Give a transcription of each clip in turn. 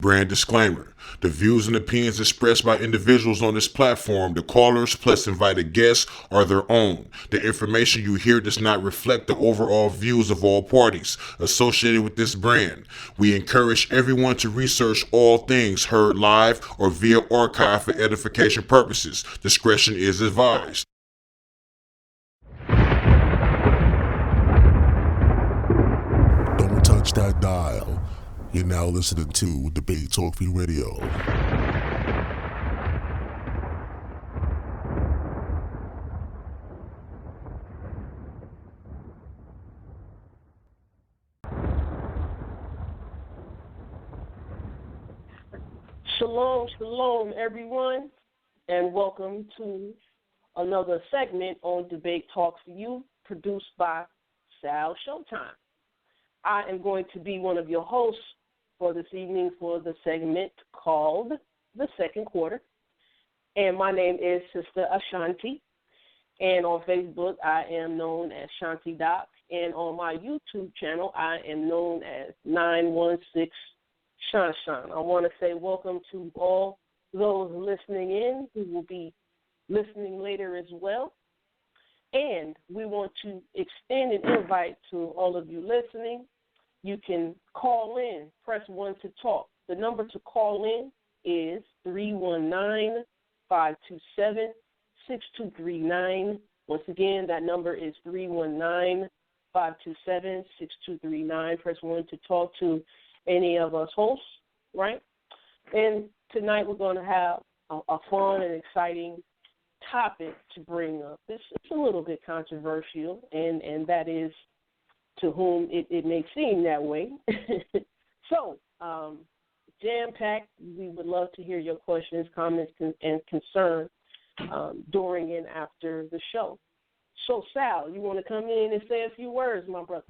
Brand disclaimer. The views and opinions expressed by individuals on this platform, the callers plus invited guests, are their own. The information you hear does not reflect the overall views of all parties associated with this brand. We encourage everyone to research all things heard live or via archive for edification purposes. Discretion is advised. Don't touch that dial. You're now listening to Debate Talk Free Radio. Shalom, shalom, everyone, and welcome to another segment on Debate Talk for You, produced by Sal Showtime. I am going to be one of your hosts for this evening for the segment called The Second Quarter. And my name is Sister Shan-T. And on Facebook, I am known as Shan-T Doc. And on my YouTube channel, I am known as 916 Shan. I want to say welcome to all those listening in who will be listening later as well. And we want to extend an invite to all of you listening. You can call in, press 1 to talk. The number to call in is 319-527-6239. Once again, that number is 319-527-6239. Press 1 to talk to any of us hosts, right? And tonight we're going to have a fun and exciting topic to bring up. It's a little bit controversial, and that is to whom it may seem that way. So, jam-packed, we would love to hear your questions, comments, and concerns during and after the show. So, Sal, you want to come in and say a few words, my brother?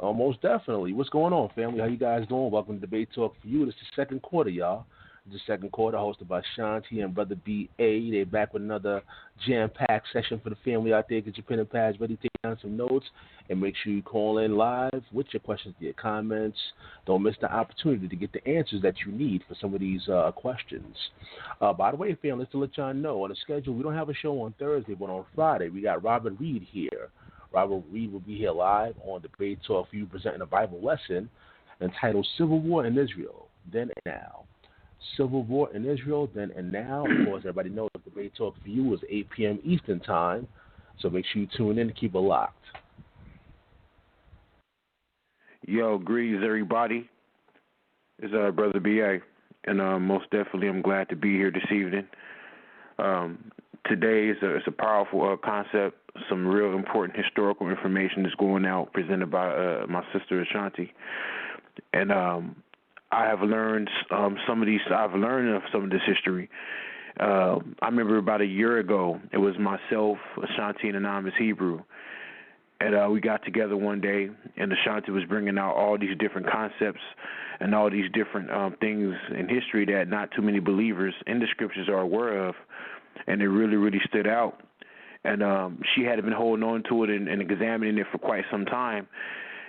Most definitely. What's going on, family? How you guys doing? Welcome to Debate Talk for You. This is the second quarter, y'all. The second quarter, hosted by Shan-T and Brother B.A. They're back with another jam-packed session for the family out there. Get your pen and pads ready, take down some notes, and make sure you call in live with your questions, your comments. Don't miss the opportunity to get the answers that you need for some of these questions. By the way, family, just to let y'all know, on the schedule, we don't have a show on Thursday, but on Friday, we got Robert Reed here. Robert Reed will be here live on Debate Talk for You, presenting a Bible lesson entitled Civil War in Israel, Then and Now. Civil War in Israel, Then and Now. Of course, everybody knows Debate Talk for You is 8 p.m. Eastern Time, so make sure you tune in to keep it locked. Yo, greetings, everybody. It's Brother B.A., and most definitely I'm glad to be here this evening. Today is a powerful concept, some real important historical information that's going out, presented by my sister Shan-T. And I have learned I've learned of some of this history. I remember about a year ago, it was myself, Shan-T, and Anonymous Hebrew. And we got together one day, and Shan-T was bringing out all these different concepts and all these different things in history that not too many believers in the scriptures are aware of. And it really, really stood out. And she had been holding on to it and examining it for quite some time.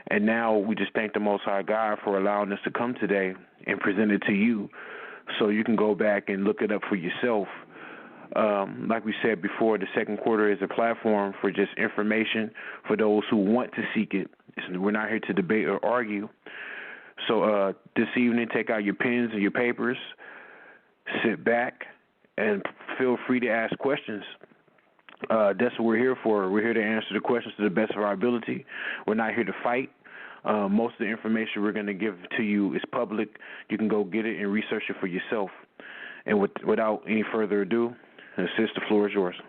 And now we just thank the Most High God for allowing us to come today and present it to you so you can go back and look it up for yourself. Like we said before, the second quarter is a platform for just information for those who want to seek it. We're not here to debate or argue. So this evening, take out your pens and your papers, sit back, and feel free to ask questions. That's what we're here for. We're here to answer the questions to the best of our ability. We're not here to fight. Most of the information we're going to give to you is public. You can go get it and research it for yourself. And without any further ado, sis, the floor is yours.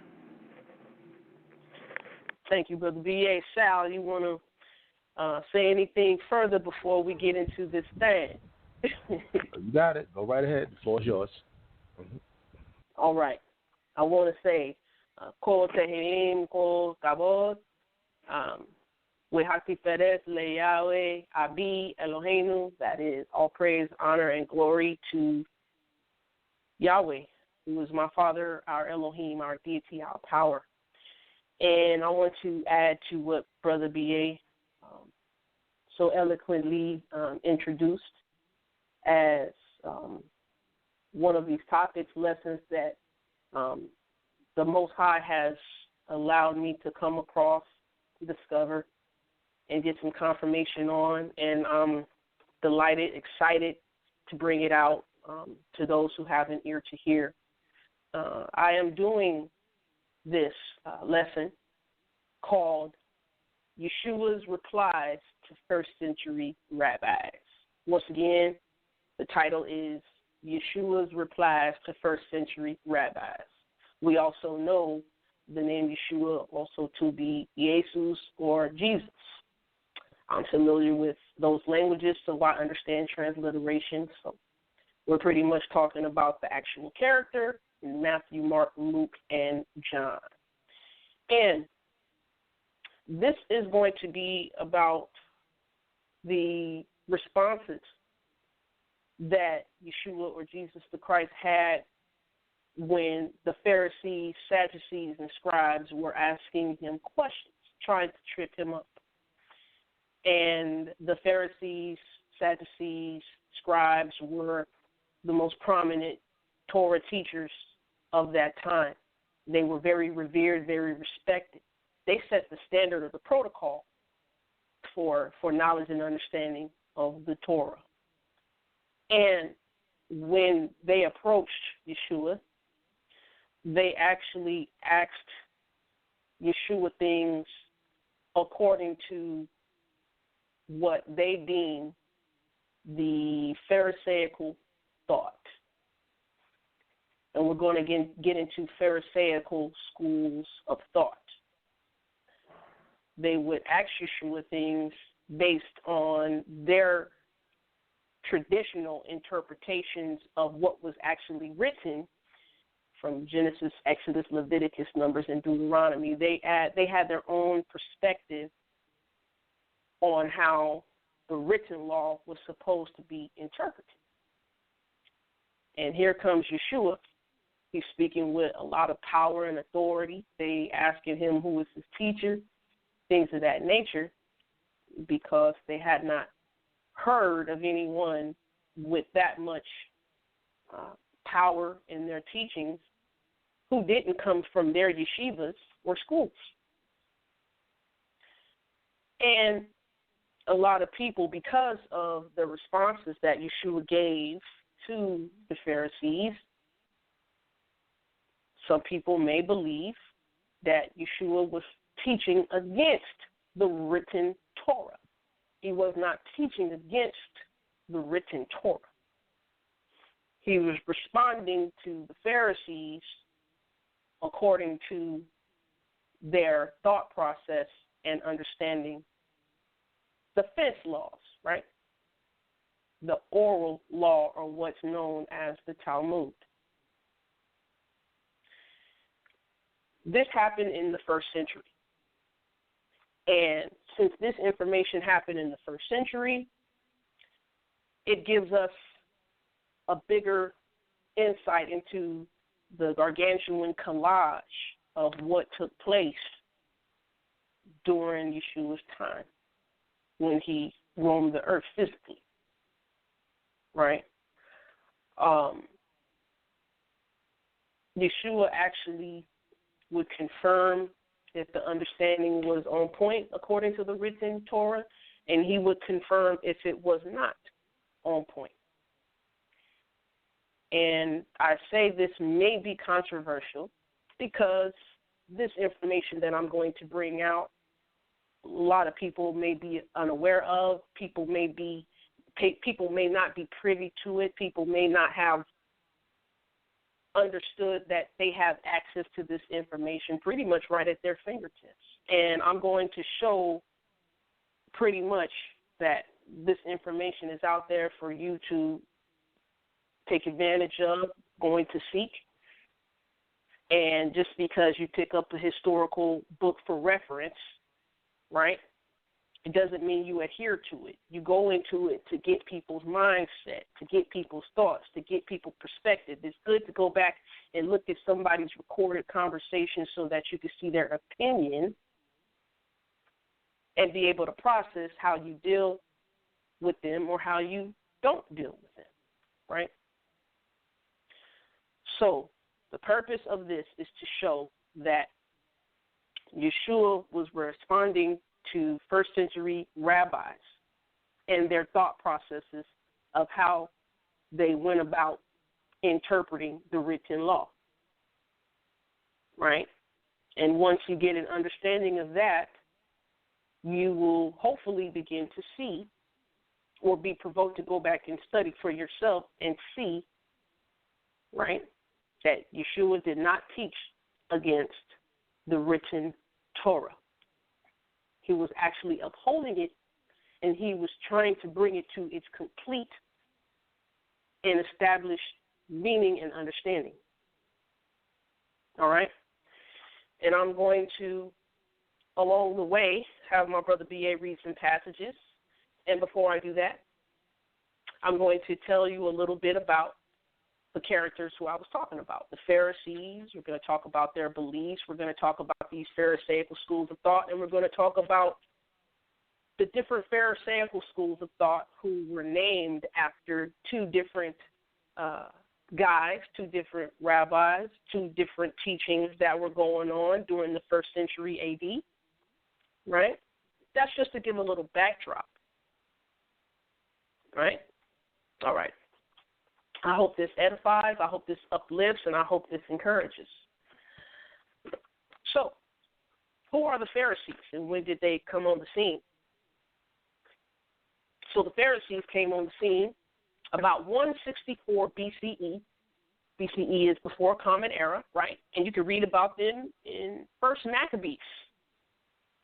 Thank you, Brother B.A. Sal, you want to say anything further before we get into this thing? You got it. Go right ahead. The floor is yours. Mm-hmm. All right. I want to say, Kol Tehirim, Kol Kavod, Wehakiferes Le Yahweh, Abi Eloheinu, that is all praise, honor, and glory to Yahweh, who is my Father, our Elohim, our deity, our power. And I want to add to what Brother B.A. So eloquently introduced. as one of these topics, lessons that the Most High has allowed me to come across, discover, and get some confirmation on. And I'm delighted, excited to bring it out to those who have an ear to hear. I am doing this lesson called Yeshua's Replies to First Century Rabbis. Once again, the title is Yeshua's Replies to First Century Rabbis. We also know the name Yeshua also to be Jesus or Jesus. I'm familiar with those languages, so I understand transliteration. So we're pretty much talking about the actual character in Matthew, Mark, Luke, and John. And this is going to be about the responses that Yeshua or Jesus the Christ had when the Pharisees, Sadducees, and scribes were asking him questions, trying to trip him up. And the Pharisees, Sadducees, scribes were the most prominent Torah teachers of that time. They were very revered, very respected. They set the standard of the protocol for knowledge and understanding of the Torah. And when they approached Yeshua, they actually asked Yeshua things according to what they deemed the Pharisaical thought. And we're going to get into Pharisaical schools of thought. They would ask Yeshua things based on their traditional interpretations of what was actually written from Genesis, Exodus, Leviticus, Numbers, and Deuteronomy. They had their own perspective on how the written law was supposed to be interpreted. And here comes Yeshua. He's speaking with a lot of power and authority. They asking him who is his teacher, things of that nature, because they had not heard of anyone with that much power in their teachings who didn't come from their yeshivas or schools. And a lot of people, because of the responses that Yeshua gave to the Pharisees, some people may believe that Yeshua was teaching against the written Torah. He was not teaching against the written Torah. He was responding to the Pharisees according to their thought process and understanding the fence laws, right? The oral law, or what's known as the Talmud. This happened in the first century. And since this information happened in the first century, it gives us a bigger insight into the gargantuan collage of what took place during Yeshua's time when he roamed the earth physically, right? Yeshua actually would confirm if the understanding was on point according to the written Torah, and he would confirm if it was not on point. And I say this may be controversial because this information that I'm going to bring out, a lot of people may be unaware of, people may not be privy to it, people may not have understood that they have access to this information pretty much right at their fingertips. And I'm going to show pretty much that this information is out there for you to take advantage of, going to seek. And just because you pick up a historical book for reference, right, it doesn't mean you adhere to it. You go into it to get people's mindset, to get people's thoughts, to get people's perspective. It's good to go back and look at somebody's recorded conversation so that you can see their opinion and be able to process how you deal with them or how you don't deal with them. right? So the purpose of this is to show that Yeshua was responding to first century rabbis and their thought processes of how they went about interpreting the written law, right? And once you get an understanding of that, you will hopefully begin to see or be provoked to go back and study for yourself and see, right, that Yeshua did not teach against the written Torah. He was actually upholding it, and he was trying to bring it to its complete and established meaning and understanding. All right? And I'm going to, along the way, have my brother B.A. read some passages. And before I do that, I'm going to tell you a little bit about the characters who I was talking about. The Pharisees, we're going to talk about their beliefs. We're going to talk about these Pharisaical schools of thought. And we're going to talk about the different Pharisaical schools of thought who were named after two different guys, two different rabbis, two different teachings that were going on during the first century A.D., right? That's just to give a little backdrop, right? All right. I hope this edifies, I hope this uplifts, and I hope this encourages. So, who are the Pharisees, and when did they come on the scene? So the Pharisees came on the scene about 164 BCE. BCE is before Common Era, right? And you can read about them in 1 Maccabees,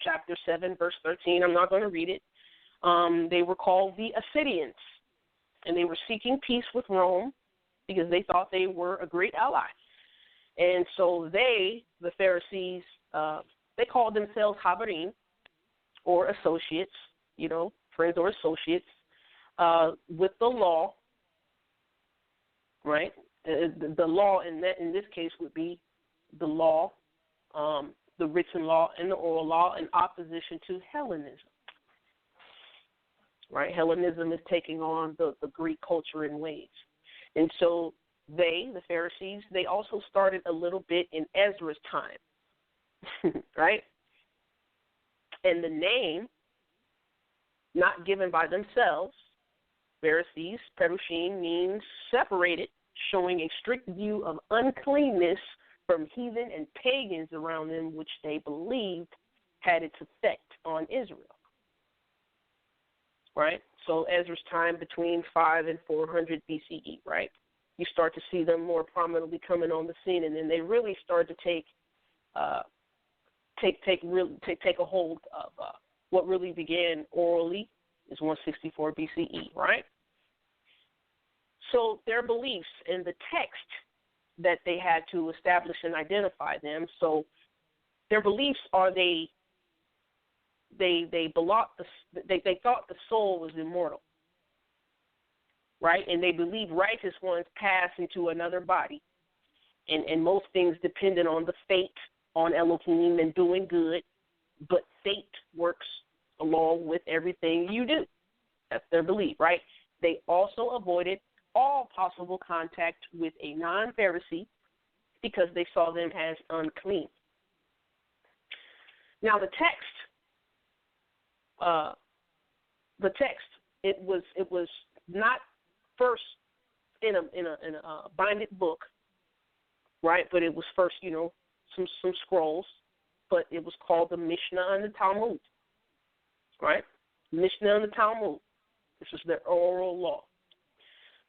chapter 7, verse 13. I'm not going to read it. They were called the Assyrians, and they were seeking peace with Rome because they thought they were a great ally. And so they, the Pharisees, they called themselves Habarim, or associates, you know, friends or associates, with the law, right? The law in this case would be the law, the written law and the oral law, in opposition to Hellenism. Right? Hellenism is taking on the Greek culture and ways. And so they, the Pharisees, they also started a little bit in Ezra's time, right? And the name, not given by themselves, Pharisees, Perushim, means separated, showing a strict view of uncleanness from heathen and pagans around them, which they believed had its effect on Israel. Right? So Ezra's time between 5 and 400 BCE, right? You start to see them more prominently coming on the scene, and then they really start to take a hold of what really began orally is 164 BCE, right? So their beliefs and the text that they had to establish and identify them. So their beliefs are they thought the soul was immortal, right? And they believe righteous ones pass into another body, and most things depended on the fate, on Elohim and doing good, but fate works along with everything you do. That's their belief, right? They also avoided all possible contact with a non-Pharisee because they saw them as unclean. Now the text, it was not first in a binded book, right? But it was first, some scrolls, but it was called the Mishnah and the Talmud, right? Mishnah and the Talmud. This is their oral law.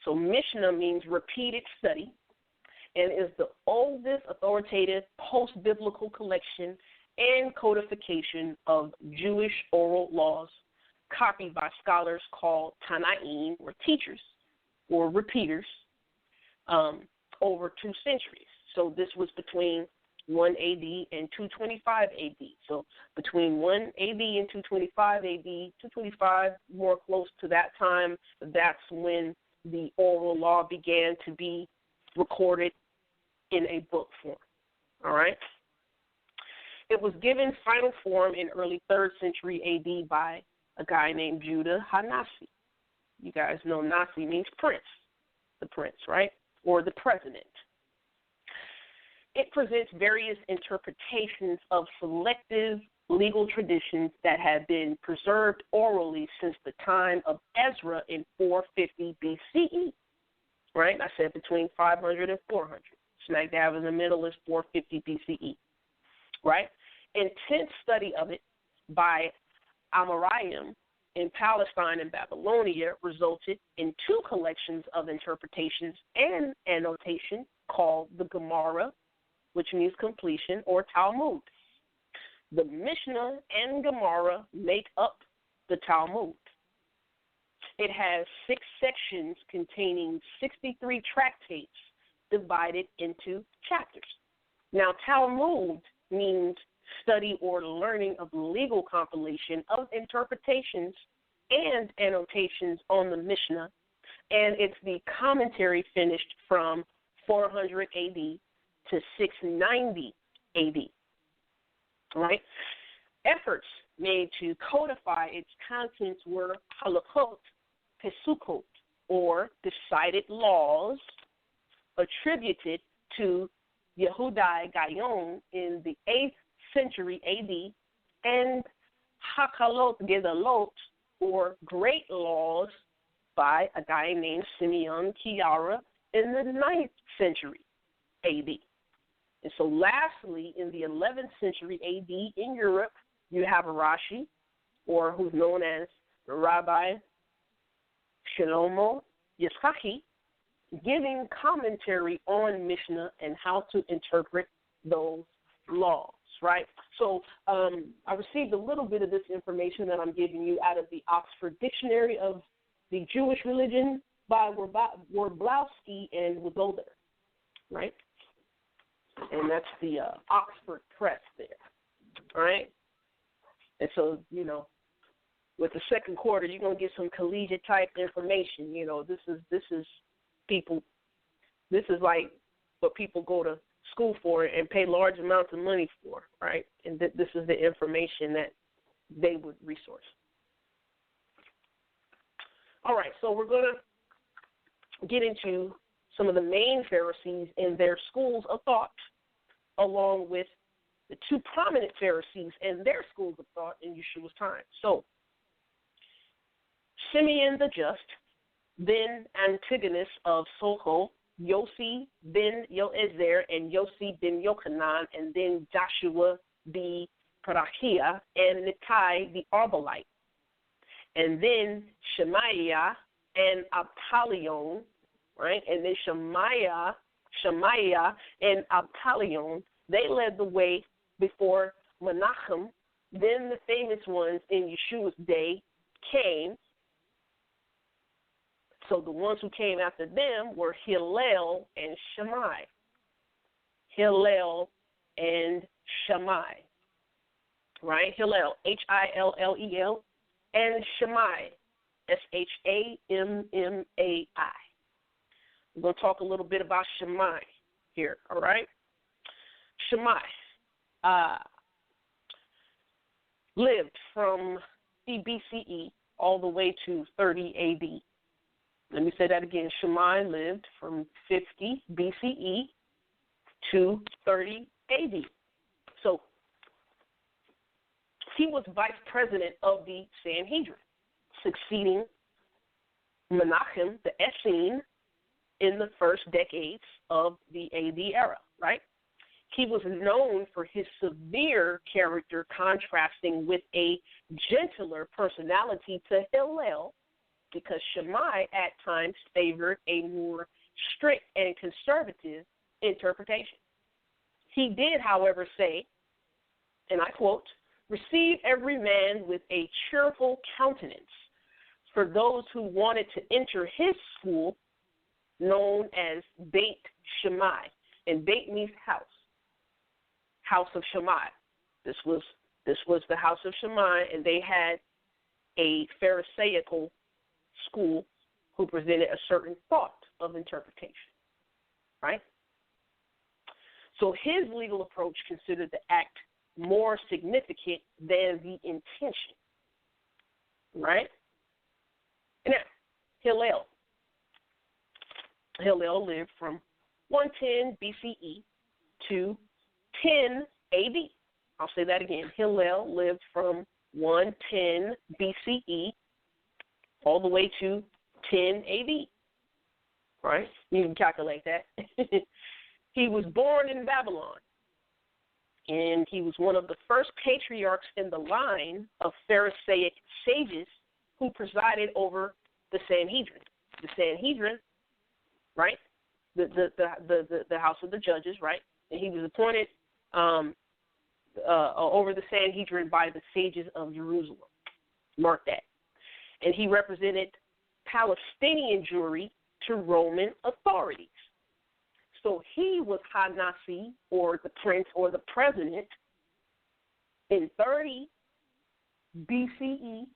So Mishnah means repeated study and is the oldest authoritative post-biblical collection and codification of Jewish oral laws copied by scholars called Tanaim, or teachers, or repeaters, over 2 centuries. So this was between 1 AD and 225 AD. So between 1 AD and 225 AD, 225, more close to that time, that's when the oral law began to be recorded in a book form. All right? It was given final form in early 3rd century AD by a guy named Judah HaNasi. You guys know Nasi means prince, the prince, right, or the president. It presents various interpretations of selective legal traditions that have been preserved orally since the time of Ezra in 450 BCE, right? I said between 500 and 400. Smack dab in the middle is 450 BCE, right? Intense study of it by Amoraim in Palestine and Babylonia resulted in two collections of interpretations and annotation called the Gemara, which means completion, or Talmud. The Mishnah and Gemara make up the Talmud. It has 6 sections containing 63 tractates divided into chapters. Now, Talmud means study or learning of legal compilation of interpretations and annotations on the Mishnah, and it's the commentary finished from 400 AD to 690 AD. Right? Efforts made to codify its contents were halachot, pesukot, or decided laws, attributed to Yehudai Gaon in the 8th century AD, and hakalot gedalot, or great laws, by a guy named Simeon Kiara in the 9th century AD. And so lastly, in the 11th century AD in Europe, you have a Rashi, or who's known as the Rabbi Shlomo Yitzchaki, giving commentary on Mishnah and how to interpret those laws, right? So I received a little bit of this information that I'm giving you out of the Oxford Dictionary of the Jewish Religion by Warblowski and Wigolder, right? And that's the Oxford Press there, right? And so, you know, with the second quarter, you're going to get some collegiate type information. You know, this is like what people go to school for and pay large amounts of money for, right? And this is the information that they would resource. All right, so we're going to get into some of the main Pharisees and their schools of thought, along with the 2 prominent Pharisees and their schools of thought in Yeshua's time. So, Simeon the Just, then Antigonus of Soho, Yossi ben Yoezer and Yossi ben Yochanan, and then Joshua the Parachia and Nittai the Arbalite, and then Shemaiah and Abtalion, right? And then Shemaiah and Abtalion, they led the way before Menachem. Then the famous ones in Yeshua's day came. So the ones who came after them were Hillel and Shammai. Hillel and Shammai, right? Hillel, Hillel, and Shammai, Shammai. We're going to talk a little bit about Shammai here, all right? Shammai lived from BCE all the way to 30 AD. Let me say that again. Shammai lived from 50 BCE to 30 AD. So he was vice president of the Sanhedrin, succeeding Menachem the Essene in the first decades of the AD era, right? He was known for his severe character contrasting with a gentler personality to Hillel, because Shammai at times favored a more strict and conservative interpretation. He did, however, say, and I quote, "Receive every man with a cheerful countenance. For those who wanted to enter his school, known as Beit Shammai," and Beit means house of Shammai. This was the house of Shammai, and they had a Pharisaical school who presented a certain thought of interpretation, right? So his legal approach considered the act more significant than the intention, right? Now, Hillel. Hillel lived from 110 BCE to 10 AD. I'll say that again. Hillel lived from 110 BCE all the way to 10 AD. Right? You can calculate that. He was born in Babylon, and he was one of the first patriarchs in the line of Pharisaic sages who presided over the Sanhedrin. The Sanhedrin, right? The house of the judges, right? And he was appointed over the Sanhedrin by the sages of Jerusalem. Mark that. And he represented Palestinian Jewry to Roman authorities. So he was Hanasi, or the prince or the president, in 30 BCE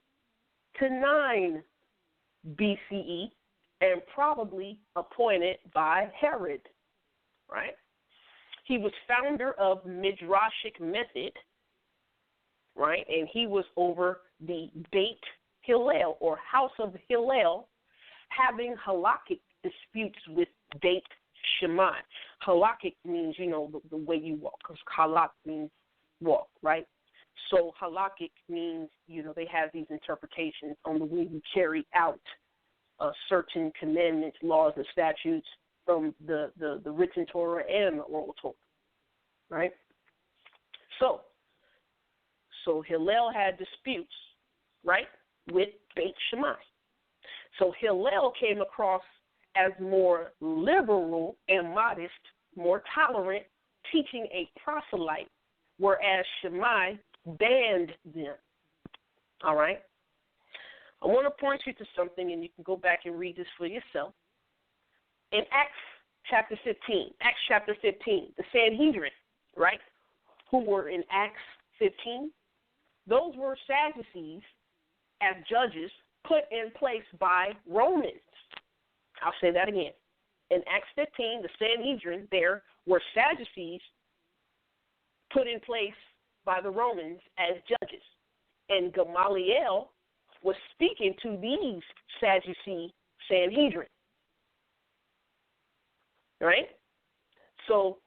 to 9 BCE, and probably appointed by Herod, right? He was founder of Midrashic method, right? And he was over the Beit Hillel, or House of Hillel, having halakhic disputes with Beit Shammai. Halakhic means, the way you walk, because halak means walk, right? So halakhic means, they have these interpretations on the way you carry out certain commandments, laws, and statutes from the written Torah and the oral Torah, right? So Hillel had disputes, right, with Beit Shammai. So Hillel came across as more liberal and modest, more tolerant, teaching a proselyte, whereas Shammai banned them. All right? I want to point you to something, and you can go back and read this for yourself. In Acts chapter 15, the Sanhedrin, right, who were in Acts 15, those were Sadducees as judges put in place by Romans. I'll say that again. In Acts 15, the Sanhedrin there were Sadducees put in place by the Romans as judges. And Gamaliel was speaking to these Sadducee Sanhedrin. Right? So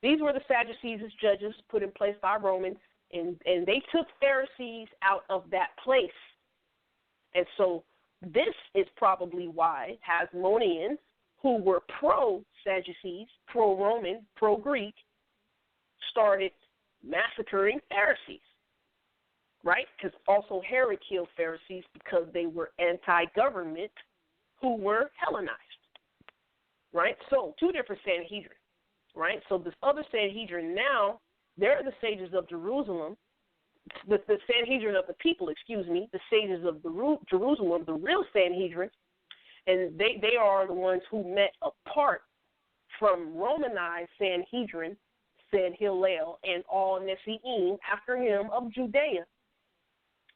these were the Sadducees as judges put in place by Romans, and they took Pharisees out of that place. And so this is probably why Hasmoneans, who were pro-Sadducees, pro-Roman, pro-Greek, started massacring Pharisees, right? Because also Herod killed Pharisees because they were anti-government who were Hellenized, right? So two different Sanhedrin, right? So this other Sanhedrin now, they're the sages of Jerusalem, the Sanhedrin of the people, the sages of Jerusalem, the real Sanhedrin, and they are the ones who met apart from Romanized Sanhedrin, said Hillel, and all Nesi'im after him of Judea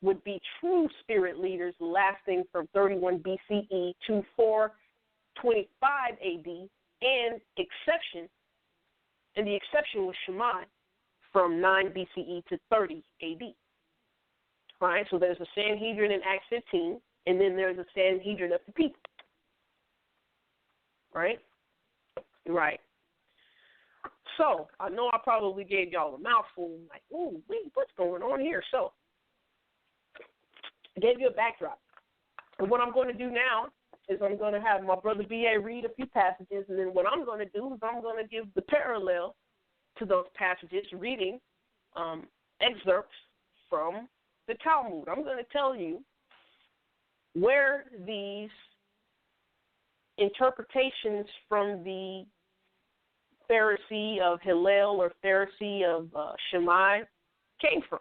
would be true spirit leaders lasting from 31 BCE to 425 AD, and the exception was Shammai, from 9 BCE to 30 AD. All right, so there's a Sanhedrin in Acts 15, and then there's a Sanhedrin of the people. Right? Right. So I know I probably gave y'all a mouthful, like, ooh, wait, what's going on here? So I gave you a backdrop. And what I'm going to do now is I'm going to have my brother B.A. read a few passages, and then what I'm going to do is I'm going to give the parallel to those passages, reading excerpts from the Talmud. I'm going to tell you where these interpretations from the Pharisee of Hillel or Pharisee of Shammai came from.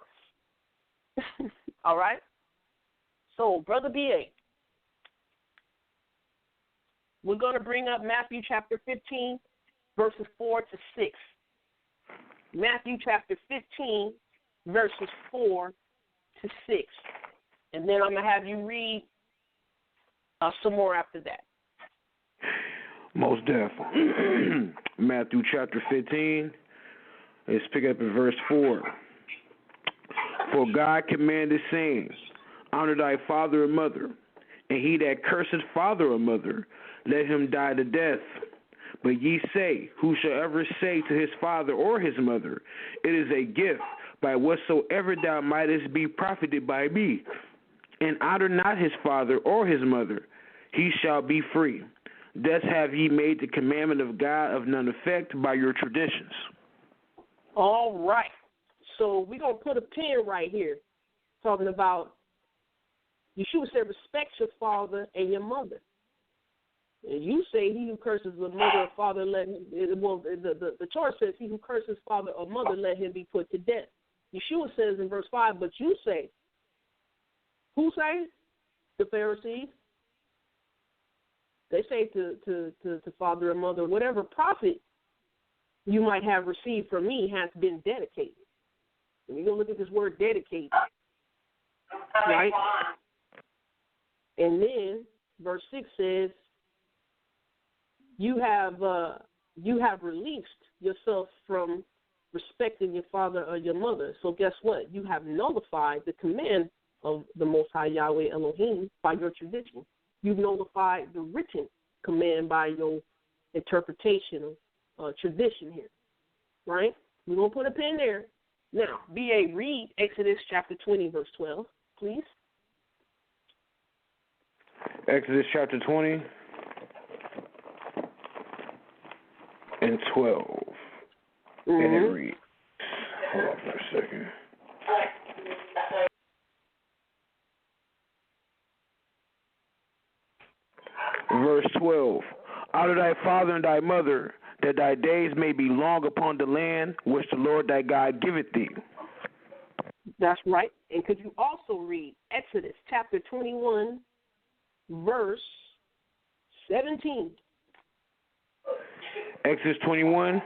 All right? So, Brother B.A., we're going to bring up Matthew chapter 15, verses 4 to 6. Matthew chapter 15, verses 4 to 6. And then I'm going to have you read some more after that. Most definitely. Matthew chapter 15, let's pick up at verse 4. For God commanded, saying, Honor thy father and mother, and he that curseth father or mother let him die the death. But ye say, whosoever say to his father or his mother, it is a gift, by whatsoever thou mightest be profited by me, and honor not his father or his mother, he shall be free. Thus have ye made the commandment of God of none effect by your traditions. All right. So we're going to put a pin right here, talking about, Yeshua said, respect your father and your mother. And you say, he who curses a mother or father, let him, well, the Torah says, he who curses father or mother, let him be put to death. Yeshua says in verse 5, but you say, who say? The Pharisees. They say to father or mother, whatever profit you might have received from me has been dedicated. And you're going to look at this word dedicated, right? And then verse 6 says, you have released yourself from respecting your father or your mother. So guess what? You have nullified the command of the Most High Yahweh Elohim by your tradition. You've nullified the written command by your interpretation of tradition here, right? We're going to put a pin there. Now, B.A., read Exodus chapter 20, verse 12, please. Exodus chapter 20 and 12. Mm-hmm. And it reads, hold on for a second. Verse 12, honor thy father and thy mother, that thy days may be long upon the land which the Lord thy God giveth thee. That's right. And could you also read Exodus chapter 21, verse 17? Exodus 21,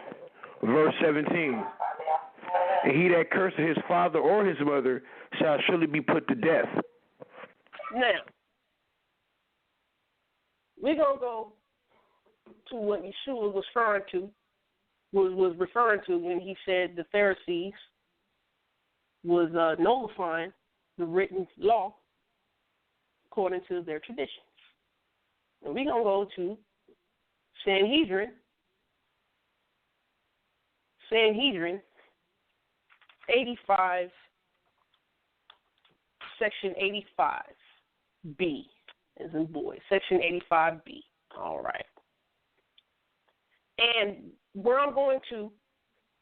verse 17. And he that curseth his father or his mother shall surely be put to death. Now, we're going to go to what Yeshua was referring to when he said the Pharisees was nullifying the written law according to their traditions. And we're going to go to Sanhedrin 85, section 85B, as in boy, section 85B. All right. And where I'm going to,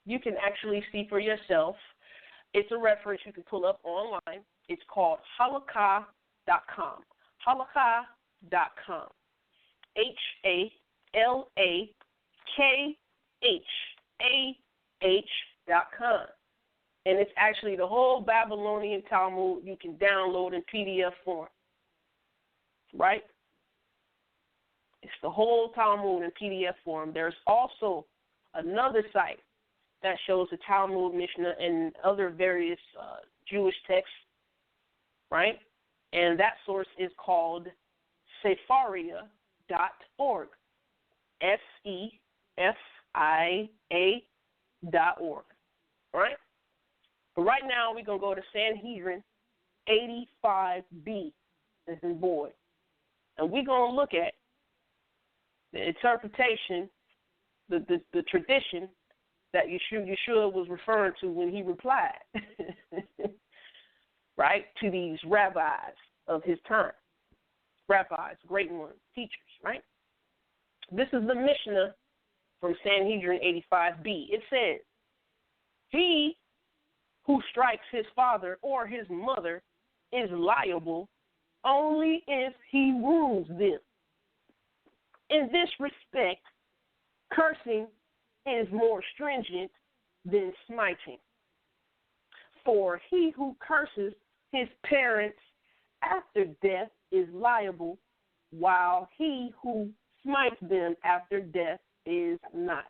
you can actually see for yourself. It's a reference you can pull up online. It's called halakha.com. Halakha.com. HALAKHAH.com. And it's actually the whole Babylonian Talmud you can download in PDF form. Right? It's the whole Talmud in PDF form. There's also another site that shows the Talmud, Mishnah, and other various Jewish texts, right? And that source is called Sefaria.org. SEFIA.org, right? But right now we're going to go to Sanhedrin 85B, as in boy. And we're going to look at the interpretation, the tradition that Yeshua was referring to when he replied, right, to these rabbis of his time. Rabbis, great ones, teachers, right? This is the Mishnah from Sanhedrin 85B. It says, he who strikes his father or his mother is liable only if he wounds them. In this respect, cursing is more stringent than smiting. For he who curses his parents after death is liable, while he who smites them after death is not.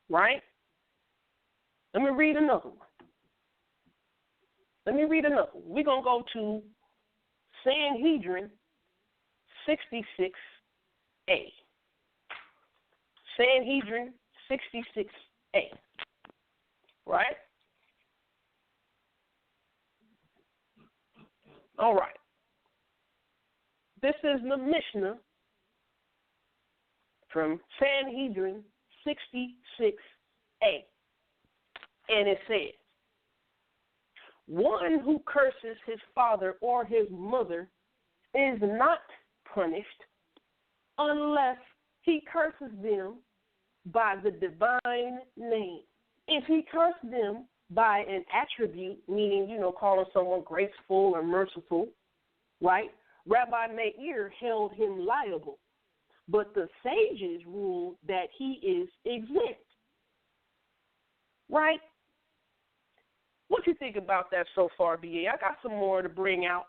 Right? Let me read another one. We're going to go to Sanhedrin 66A. Sanhedrin 66A. Right? All right. This is the Mishnah from Sanhedrin 66a. And it says, one who curses his father or his mother is not punished unless he curses them by the divine name. If he cursed them by an attribute, meaning, calling someone graceful or merciful, right? Rabbi Meir held him liable. But the sages ruled that he is exempt. Right? What you think about that so far, B.A.? I got some more to bring out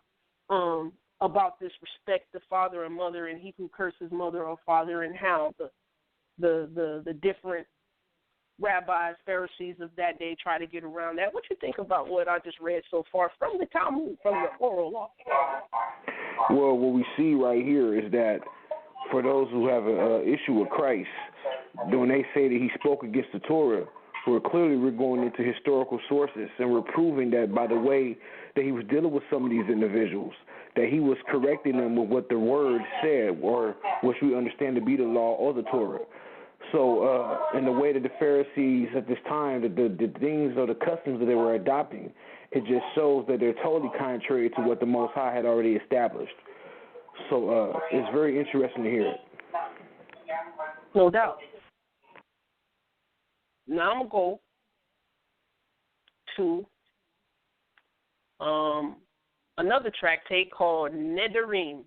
about this respect to father and mother, and he who curses mother or father, and how the different rabbis, Pharisees of that day try to get around that. What you think about what I just read so far from the Talmud, from the oral law? Well, what we see right here is that for those who have an issue with Christ, when they say that he spoke against the Torah, we're going into historical sources, and we're proving that by the way that he was dealing with some of these individuals, that he was correcting them with what the word said, or which we understand to be the law or the Torah. So in the way that the Pharisees at this time, the things or the customs that they were adopting, it just shows that they're totally contrary to what the Most High had already established. So it's very interesting to hear it. No doubt. Now I'm going to go to another tractate called Nedarim.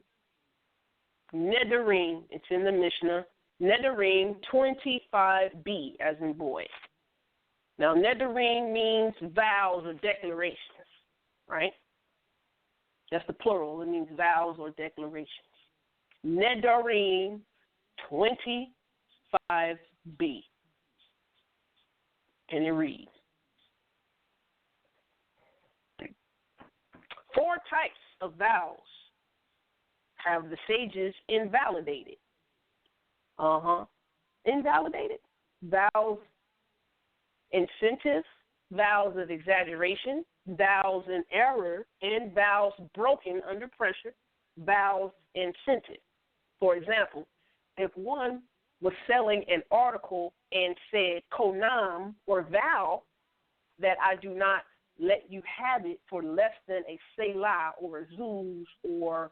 Nedarim, it's in the Mishnah. Nedarim 25b, as in boy. Now, Nedarim means vows or declarations, right? That's the plural. It means vows or declarations. Nedarim 25b. And it reads, 4 types of vows have the sages invalidated. Invalidated. Vows incentive, vows of exaggeration, vows in error, and vows broken under pressure, vows incentive. For example, if one was selling an article and said konam, or vow, that I do not let you have it for less than a selah or a zuz, or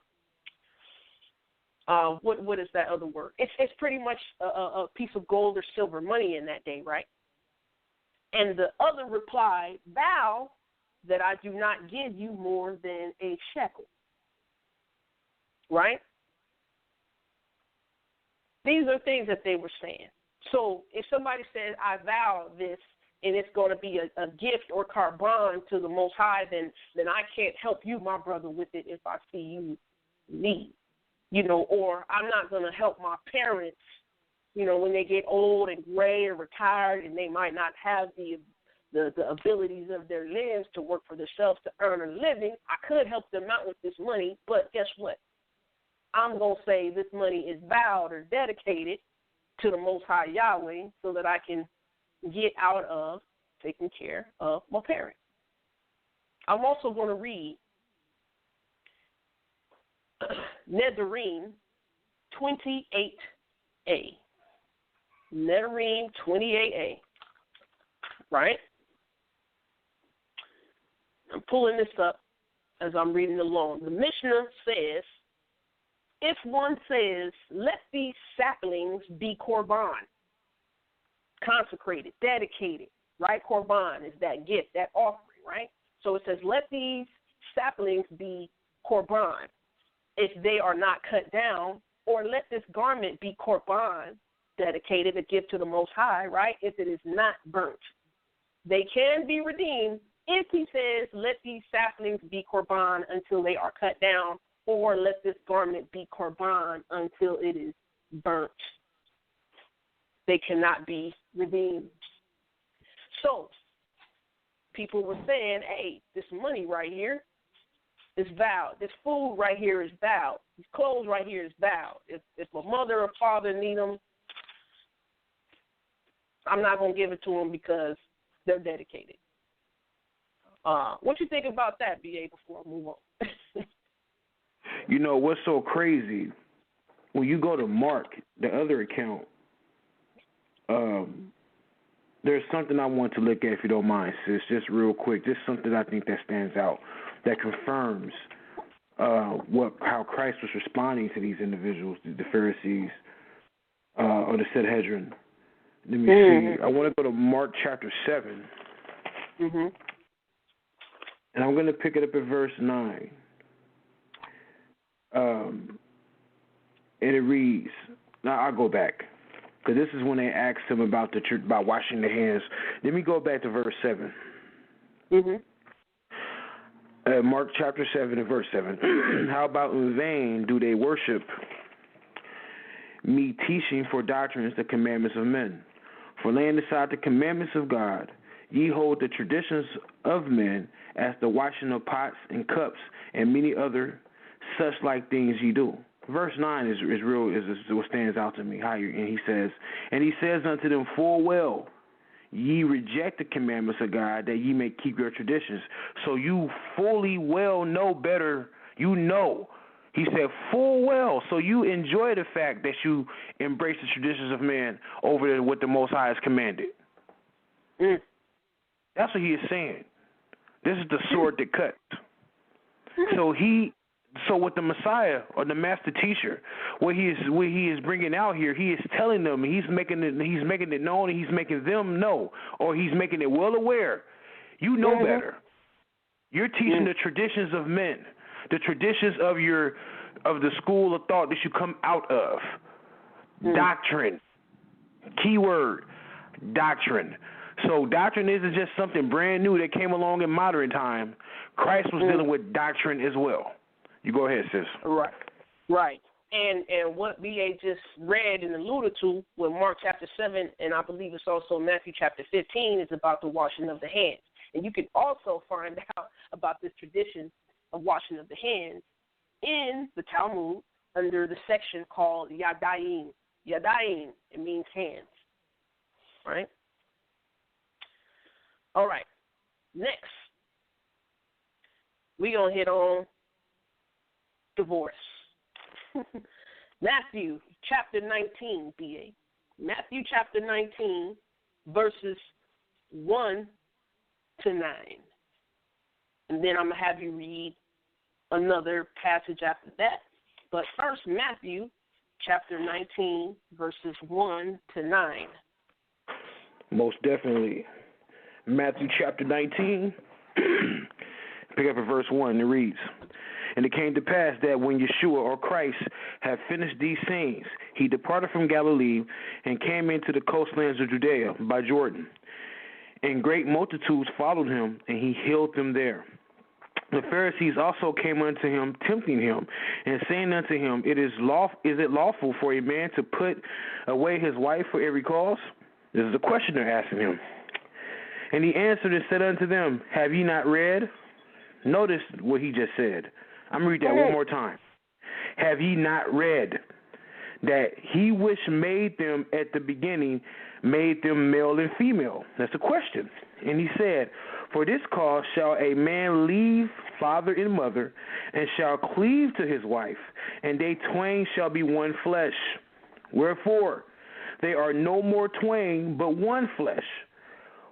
what is that other word? It's pretty much a piece of gold or silver money in that day, right? And the other replied, vow that I do not give you more than a shekel, right? These are things that they were saying. So if somebody says, I vow this, and it's going to be a gift or carbon to the Most High, then I can't help you, my brother, with it if I see you need. Or I'm not going to help my parents, when they get old and gray or retired, and they might not have the abilities of their limbs to work for themselves to earn a living. I could help them out with this money, but guess what? I'm going to say this money is vowed or dedicated to the Most High Yahweh so that I can get out of taking care of my parents. I'm also going to read Nedarim 28a. Nedarim 28a. Right? I'm pulling this up as I'm reading along. The Mishnah says, if one says, let these saplings be korban, consecrated, dedicated, right? Korban is that gift, that offering, right? So it says, let these saplings be korban if they are not cut down, or let this garment be korban, dedicated, a gift to the Most High, right, if it is not burnt. They can be redeemed if he says, let these saplings be korban until they are cut down, or let this garment be korban until it is burnt. They cannot be redeemed. So, people were saying, hey, this money right here is vowed. This food right here is vowed. These clothes right here is vowed. If a mother or father need them, I'm not going to give it to them because they're dedicated. What you think about that, B.A., before I move on? You know what's so crazy? When you go to Mark, the other account, there's something I want to look at if you don't mind, sis. Just real quick, just something I think that stands out, that confirms how Christ was responding to these individuals, the Pharisees, or the Sanhedrin. Let me see. I want to go to Mark chapter 7. And I'm going to pick it up at verse 9. And it reads, now I'll go back, because this is when they asked him about about washing the hands. Let me go back to verse 7. Mark chapter 7 and verse 7. How about in vain do they worship me, teaching for doctrines the commandments of men? For laying aside the commandments of God, ye hold the traditions of men, as the washing of pots and cups, and many other such like things ye do. Verse 9 is what stands out to me. And he says unto them, full well, ye reject the commandments of God, that ye may keep your traditions. So you fully well know better. You know. He said, full well. So you enjoy the fact that you embrace the traditions of man over what the Most High has commanded. That's what he is saying. This is the sword that cuts. So with the Messiah or the master teacher, what he is bringing out here, he is telling them, he's making it known, and he's making them know, or he's making it well aware. You know better. You're teaching the traditions of men, the traditions of the school of thought that you come out of. Doctrine. Keyword, doctrine. So doctrine isn't just something brand new that came along in modern time. Christ was dealing with doctrine as well. You go ahead, sis. Right. And what B.A. just read and alluded to with Mark chapter 7, and I believe it's also Matthew chapter 15, is about the washing of the hands. And you can also find out about this tradition of washing of the hands in the Talmud under the section called Yadayim. Yadayim, it means hands. Right? All right. Next, we're going to hit on divorce. Matthew chapter 19, B.A. Matthew chapter 19, verses 1 to 9. And then I'm going to have you read another passage after that. But first, Matthew chapter 19, verses 1 to 9. Most definitely. Matthew chapter 19, pick up at verse 1, it reads, and it came to pass that when Yeshua, or Christ, had finished these sayings, he departed from Galilee and came into the coastlands of Judea by Jordan. And great multitudes followed him, and he healed them there. The Pharisees also came unto him, tempting him, and saying unto him, is it lawful for a man to put away his wife for every cause? This is the question they're asking him. And he answered and said unto them, have ye not read? Notice what he just said. I'm going to read that one more time. Have ye not read that he which made them at the beginning made them male and female? That's the question. And he said, for this cause shall a man leave father and mother, and shall cleave to his wife, and they twain shall be one flesh. Wherefore, they are no more twain, but one flesh.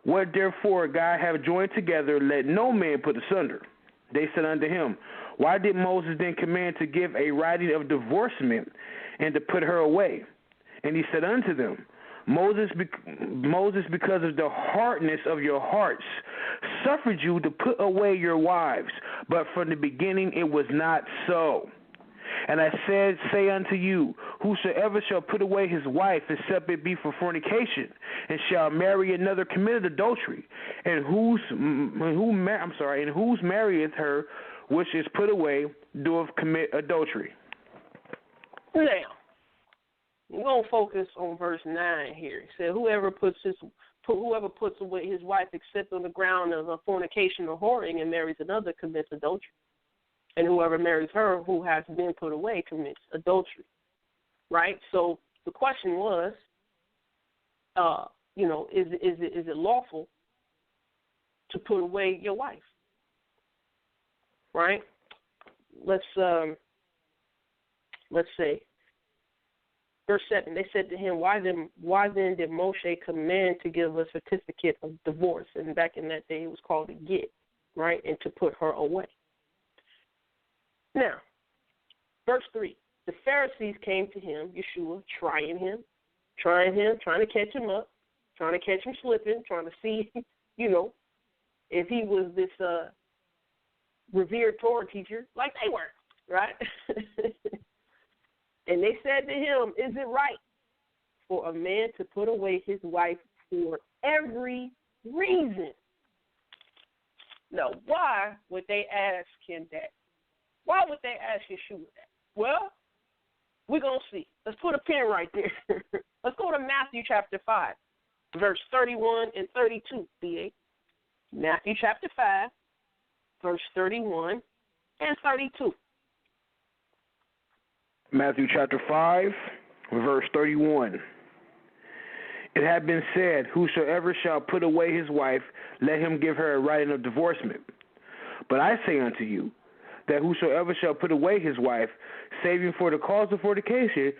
What therefore God hath joined together, let no man put asunder. They said unto him, why did Moses then command to give a writing of divorcement, and to put her away? And he said unto them, Moses, because of the hardness of your hearts, suffered you to put away your wives, but from the beginning it was not so. And I say unto you, whosoever shall put away his wife, except it be for fornication, and shall marry another, committed adultery. And whose marrieth her, which is put away, doeth commit adultery. Now, we're gonna focus on verse 9 here. It said, whoever puts away his wife, except on the ground of a fornication or whoring, and marries another, commits adultery. And whoever marries her who has been put away commits adultery. Right? So the question was, is it lawful to put away your wife? Right? Let's let's say, verse 7, they said to him, why then did Moshe command to give a certificate of divorce? And back in that day, it was called a get, right? And to put her away. Now, verse 3, the Pharisees came to him, Yeshua, trying to catch him up, trying to catch him slipping, trying to see, if he was this revered Torah teacher like they were, right? And they said to him, is it right for a man to put away his wife for every reason? Now, why would they ask him that? Why would they ask Yeshua that? Well, we're going to see. Let's put a pin right there. Let's go to Matthew chapter 5, verse 31 and 32, B.A. Matthew chapter 5, verse 31 and 32. Matthew chapter 5, verse 31. It had been said, whosoever shall put away his wife, let him give her a writing of divorcement. But I say unto you, that whosoever shall put away his wife, saving for the cause of fornication,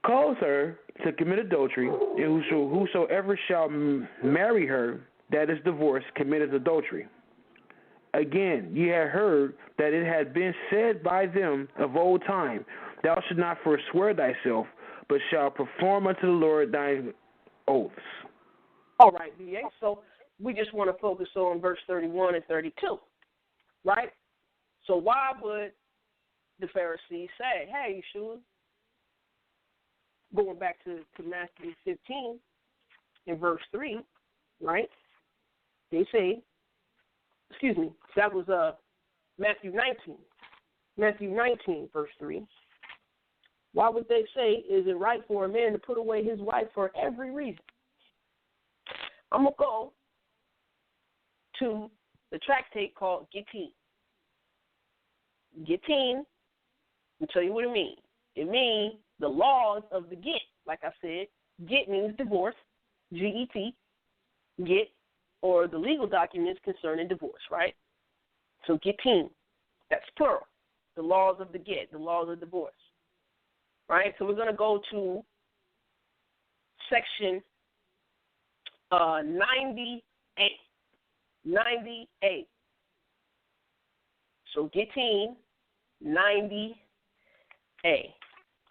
calls her to commit adultery, and whosoever shall marry her, that is divorced, committeth adultery. Again, ye have heard that it had been said by them of old time, thou shalt not forswear thyself, but shalt perform unto the Lord thine oaths. All right, B.A. So we just want to focus on verse 31 and 32, right? So why would the Pharisees say, hey, Yeshua, going back to Matthew 15 in verse 3, right? They say, that was Matthew 19. Matthew 19, verse 3. Why would they say, is it right for a man to put away his wife for every reason? I'm going to go to the tractate called Gittin. Gittin, I'll tell you what it means. It means the laws of the get. Like I said, get means divorce, G-E-T, get, or the legal documents concerning divorce, right? So Gittin, that's plural. The laws of the get, the laws of divorce. Right? So we're going to go to section 98. 98. So Gittin 90A.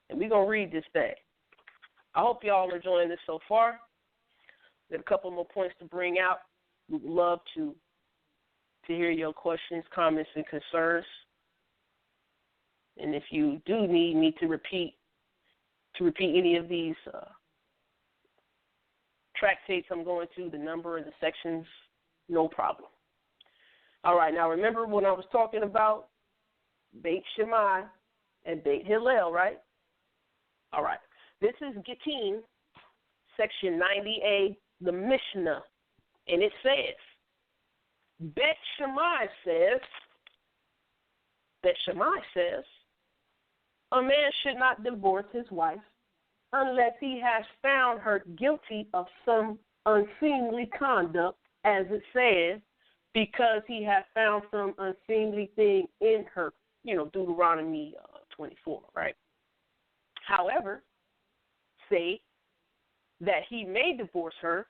And we're going to read this thing. I hope y'all are enjoying this so far. There's a couple more points to bring out. We'd love to hear your questions, comments, and concerns. And if you do need me to repeat any of these tractates I'm going to, the number and the sections, no problem. All right, now remember when I was talking about Beit Shammai and Beit Hillel, right? All right, this is Gittin, section 90A, the Mishnah, and it says, Beit Shammai says, a man should not divorce his wife unless he has found her guilty of some unseemly conduct, as it says, because he has found some unseemly thing in her, Deuteronomy 24, right? However, say that he may divorce her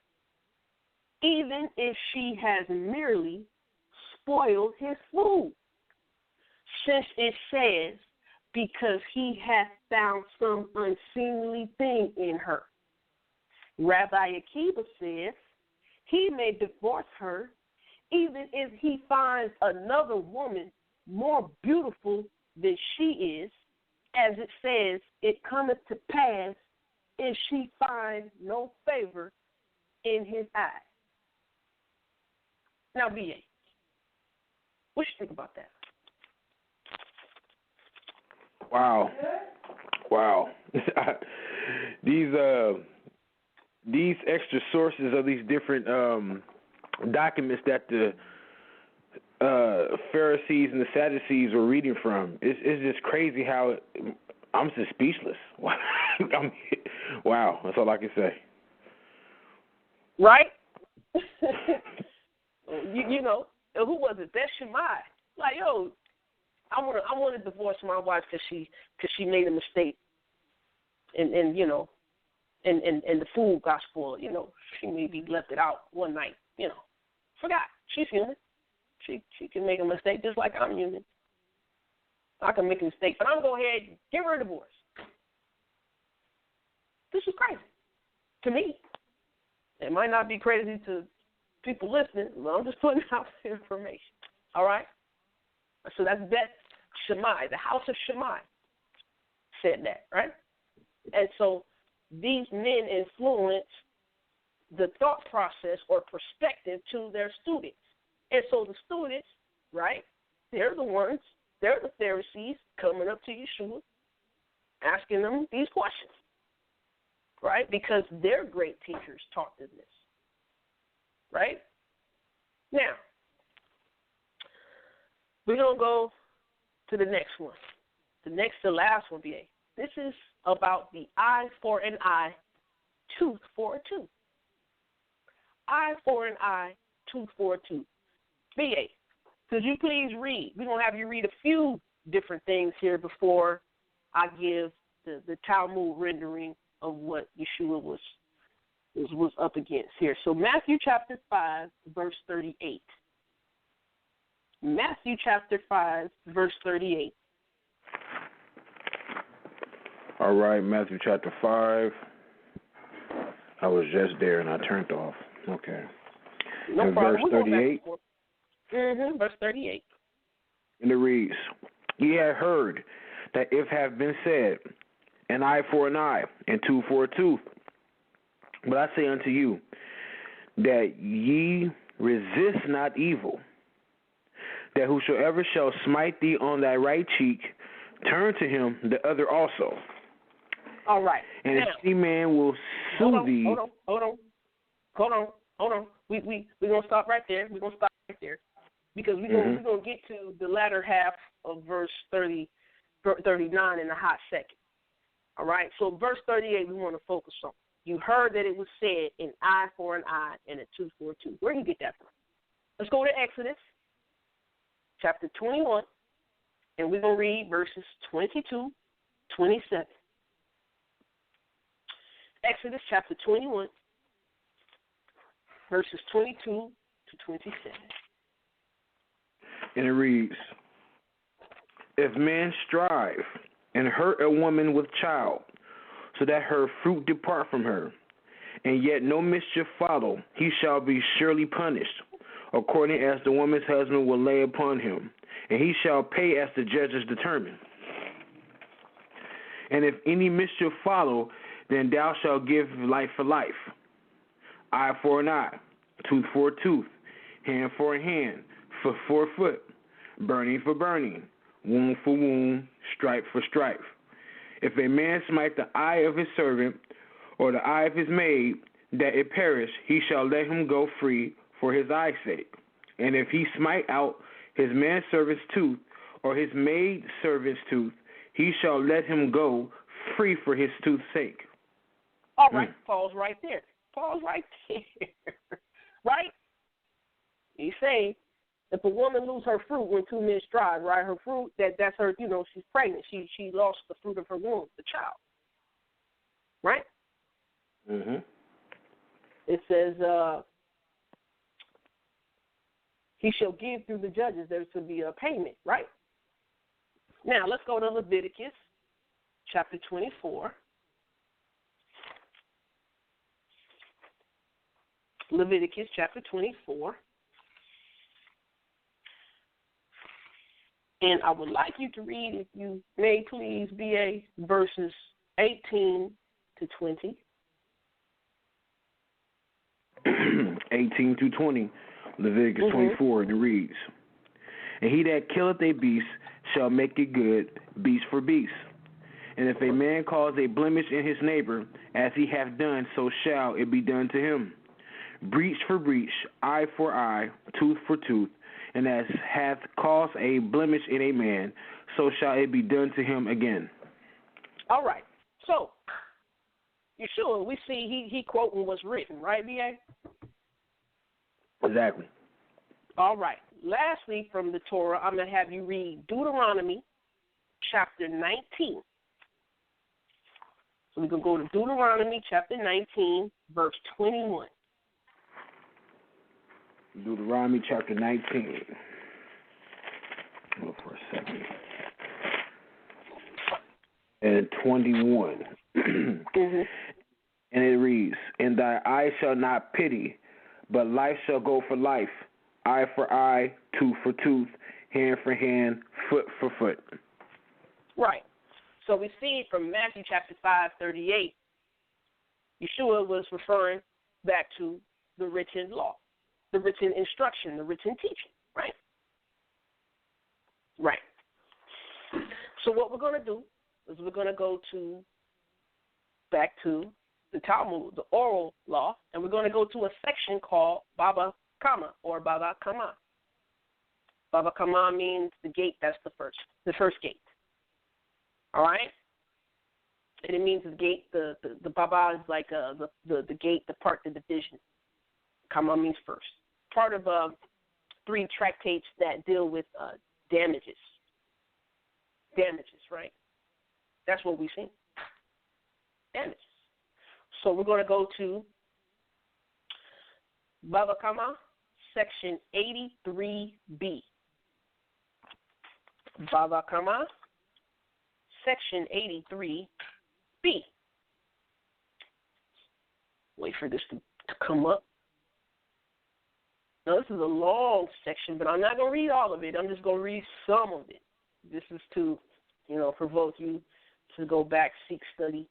even if she has merely spoiled his food, since it says, because he hath found some unseemly thing in her. Rabbi Akiva says he may divorce her even if he finds another woman more beautiful than she is, as it says, it cometh to pass if she find no favor in his eyes. Now, B.A., what you think about that? Wow. These extra sources of these different documents that the Pharisees and the Sadducees were reading from. It's just crazy how I'm just speechless. Wow, that's all I can say. Right? Who was it? Beit Shammai. Like, yo, I want to divorce my wife because she made a mistake, and you know, and the food got spoiled. You know, she maybe left it out one night. You know, forgot. She's human. She can make a mistake just like I'm human. I can make a mistake, but I'm going to go ahead and give her a divorce. This is crazy to me. It might not be crazy to people listening, but I'm just putting out the information. All right? So that's Shammai, the house of Shammai said that, right? And so these men influence the thought process or perspective to their students. And so the students, right, they're the Pharisees coming up to Yeshua, asking them these questions, right? Because their great teachers taught them this, right? Now, we're going to go to the next one. The last one, BA. This is about the eye for an eye, tooth for a tooth. Eye for an eye, tooth for a tooth. BA, could you please read? We're going to have you read a few different things here before I give the Talmud rendering of what Yeshua was up against here. So Matthew chapter 5, verse 38. Matthew chapter 5, verse 38. All right, Matthew chapter 5. I was just there and I turned off. Okay. No and problem. Verse 38. Verse 38. And it reads, Ye have heard that if have been said, an eye for an eye, and tooth for a tooth. But I say unto you, that ye resist not evil, that whosoever shall smite thee on thy right cheek, turn to him the other also. All right. And now, if any man will sue thee... Hold on. We're going to stop right there. We're going to stop right there. Because we're going to get to the latter half of verse 39 in a hot second. All right? So verse 38 we want to focus on. You heard that it was said, an eye for an eye and a tooth for a tooth. Where do you get that from? Let's go to Exodus chapter 21, and we're going to read verses 22, 27. Exodus chapter 21, verses 22 to 27. And it reads, If men strive and hurt a woman with child, so that her fruit depart from her, and yet no mischief follow, he shall be surely punished, according as the woman's husband will lay upon him, and he shall pay as the judges determine. And if any mischief follow, then thou shalt give life for life, eye for an eye, tooth for a tooth, hand for a hand, foot for a foot, burning for burning, wound for wound, stripe for stripe. If a man smite the eye of his servant, or the eye of his maid, that it perish, he shall let him go free for his eye's sake. And if he smite out his manservant's tooth, or his maid servant's tooth, he shall let him go free for his tooth's sake. All right, pause right there. Right? He's saying, if a woman lose her fruit when two men strive, right? Her fruit, that's her, she's pregnant. She lost the fruit of her womb, the child. Right? Mm-hmm. It says, he shall give through the judges. There's to be a payment, right? Now, let's go to Leviticus chapter 24. Leviticus chapter 24. And I would like you to read, if you may please, BA, verses 18 to 20. 18 through 20, Leviticus 24, and it reads, And he that killeth a beast shall make it good, beast for beast. And if a man cause a blemish in his neighbor, as he hath done, so shall it be done to him. Breach for breach, eye for eye, tooth for tooth. And as hath caused a blemish in a man, so shall it be done to him again. All right. So, Yeshua, we see he quoting what's written, right, B.A.? Exactly. All right. lastly, from the Torah, I'm going to have you read Deuteronomy chapter 19. So we can go to Deuteronomy chapter 19, verse 21. Deuteronomy chapter 19. Hold for a second. And 21. Mm-hmm. And it reads, "And thy eye shall not pity, but life shall go for life, eye for eye, tooth for tooth, hand for hand, foot for foot." Right. So we see from Matthew chapter 5:38, Yeshua was referring back to the written law, the written instruction, the written teaching, right? Right. So what we're going to do is we're going to go back to the Talmud, the oral law, and we're going to go to a section called Baba Kama or Baba Kama. Baba Kama means the gate, that's the first gate. All right? And it means the gate, the Baba is like the gate, the part, the division. Kama means first. Part of 3 tractates that deal with damages. Damages, right? That's what we see. Damages. So we're going to go to Baba Kama, section 83B. Baba Kama, section 83B. Wait for this to come up. Now, this is a long section, but I'm not going to read all of it. I'm just going to read some of it. This is to, provoke you to go back, seek study,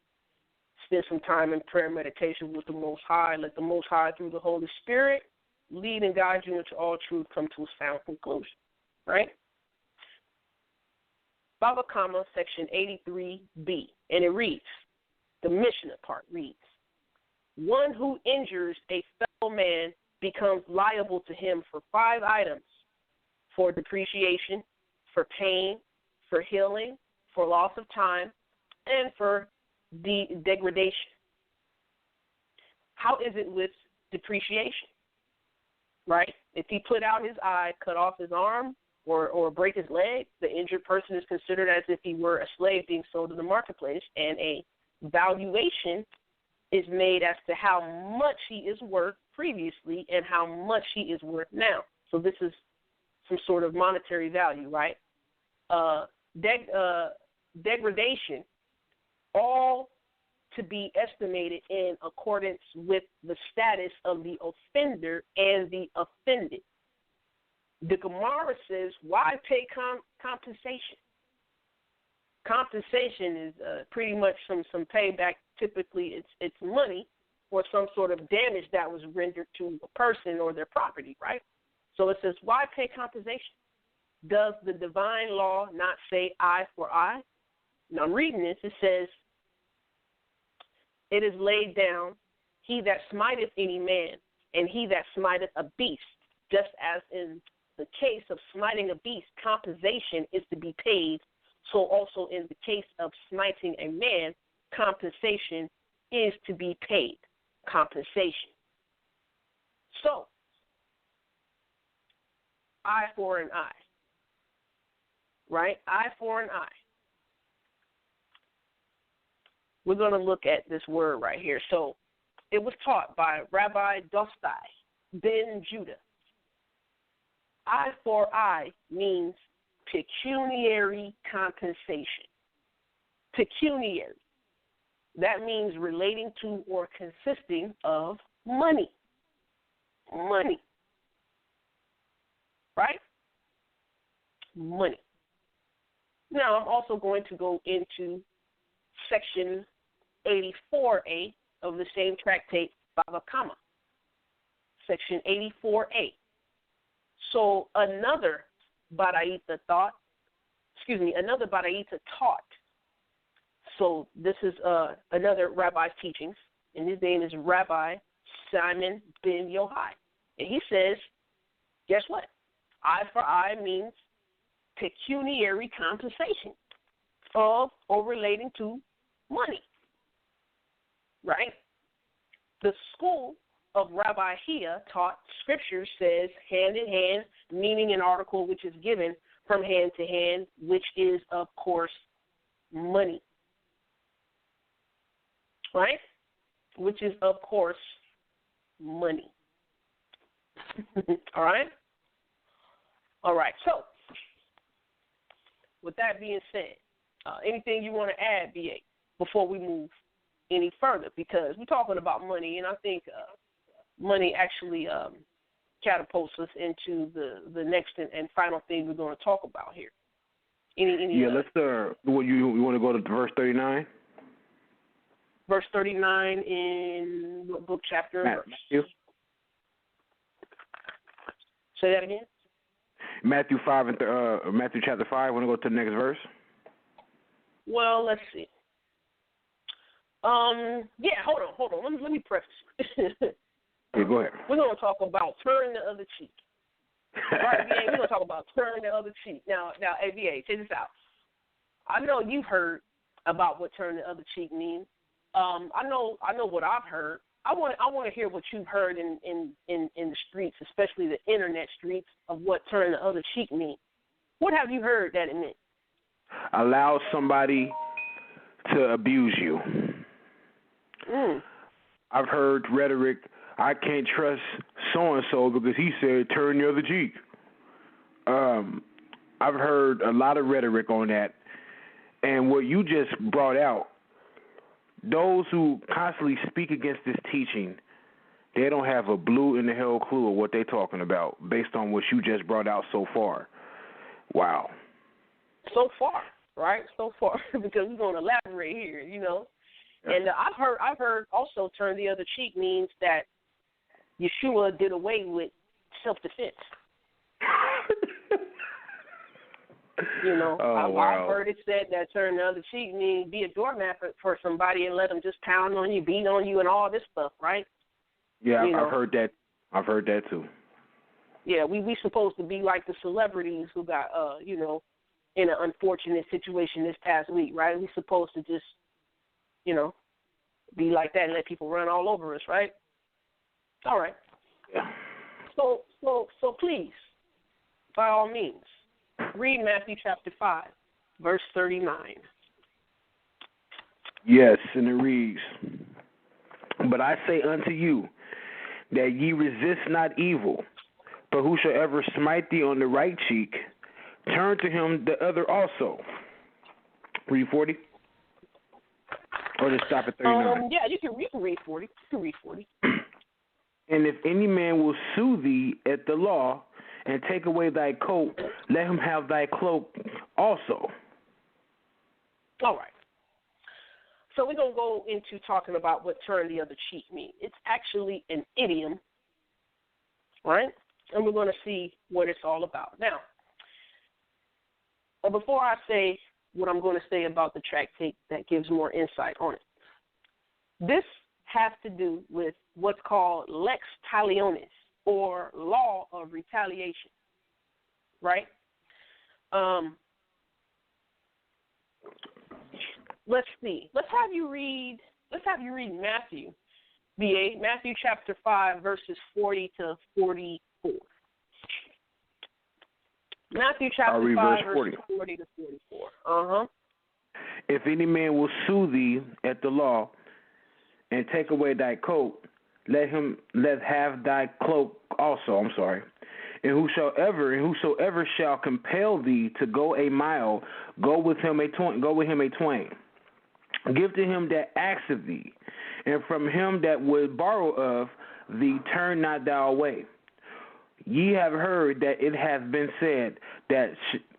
spend some time in prayer meditation with the Most High. Let the Most High, through the Holy Spirit, lead and guide you into all truth, come to a sound conclusion. Right? Baba Kama, section 83B. And it reads, the Mishnah part reads, "One who injures a fellow man becomes liable to him for 5 items: for depreciation, for pain, for healing, for loss of time, and for degradation." How is it with depreciation? Right? If he put out his eye, cut off his arm, or break his leg, the injured person is considered as if he were a slave being sold in the marketplace, and a valuation is made as to how much he is worth previously and how much he is worth now. So this is some sort of monetary value, right? Degradation, all to be estimated in accordance with the status of the offender and the offended. The Gemara says, why pay compensation? Compensation is pretty much some payback. Typically, it's money or some sort of damage that was rendered to a person or their property, right? So it says, why pay compensation? Does the divine law not say eye for eye? Now I'm reading this. It says, it is laid down, he that smiteth any man, and he that smiteth a beast, just as in the case of smiting a beast, compensation is to be paid, so also in the case of smiting a man, compensation is to be paid. Compensation. So, eye for an eye. Right? Eye for an eye. We're going to look at this word right here. So, it was taught by Rabbi Dostai ben Judah. Eye for eye means pecuniary compensation. Pecuniary. That means relating to or consisting of money. Money. Right? Money. Now, I'm also going to go into section 84A of the same tractate, Baba Kama. Section 84A. So another Baraita taught. So this is another rabbi's teachings, and his name is Rabbi Simon ben Yochai. And he says, guess what? Eye for eye means pecuniary compensation of or relating to money. Right? The school of Rabbi Hia taught Scripture says hand in hand, meaning an article which is given from hand to hand, which is, of course, money. Right? Which is, of course, money. All right? All right. So, with that being said, anything you want to add, BA, before we move any further? Because we're talking about money, and I think money actually catapults us into the next and final thing we're going to talk about here. Let's you want to go to verse 39? Verse 39 in what book, chapter, and verse? Matthew. Say that again. Matthew 5 and Matthew chapter 5. Want to go to the next verse? Well, let's see. Hold on. Let me preface. Yeah, go ahead. We're going to talk about turn the other cheek. Right, ABA? We're going to talk about turn the other cheek. Now, ABA, check this out. I know you've heard about what turn the other cheek means. I know what I've heard. I want to hear what you've heard in the streets, especially the internet streets, of what turn the other cheek means. What have you heard that it meant? Allow somebody to abuse you. I've heard rhetoric, I can't trust so-and-so because he said turn the other cheek. I've heard a lot of rhetoric on that. And what you just brought out, those who constantly speak against this teaching, they don't have a blue in the hell clue of what they're talking about based on what you just brought out so far. Wow. So far, right? So far, because we're going to elaborate here, you know. And I've heard also turn the other cheek means that Yeshua did away with self-defense. You know, I've heard it said that turn the other cheek means be a doormat for somebody and let them just pound on you, beat on you, and all this stuff, right? Yeah, I've heard that. I've heard that too. Yeah, we supposed to be like the celebrities who got, in an unfortunate situation this past week, right? We supposed to just, be like that and let people run all over us, right? All right. Yeah. So please, by all means, read Matthew chapter 5, verse 39. Yes, and it reads, but I say unto you that ye resist not evil, but whosoever smite thee on the right cheek, turn to him the other also. Read 40? Or just stop at 39? Yeah, you can read 40. You can read 40. And if any man will sue thee at the law and take away thy coat, let him have thy cloak also. All right. So we're going to go into talking about what turn the other cheek means. It's actually an idiom, right? And we're going to see what it's all about. Now, before I say what I'm going to say about the tractate that gives more insight on it, this has to do with what's called lex talionis, or law of retaliation, right? Let's see. Let's have you read Matthew, BA, Matthew chapter 5, verses 40 to 44. Matthew chapter 5, verses 40 to 44. If any man will sue thee at the law and take away thy coat, let have thy cloak also. And whosoever shall compel thee to go a mile, go with him a twain. Give to him that asketh thee, and from him that would borrow of thee turn not thou away. Ye have heard that it hath been said that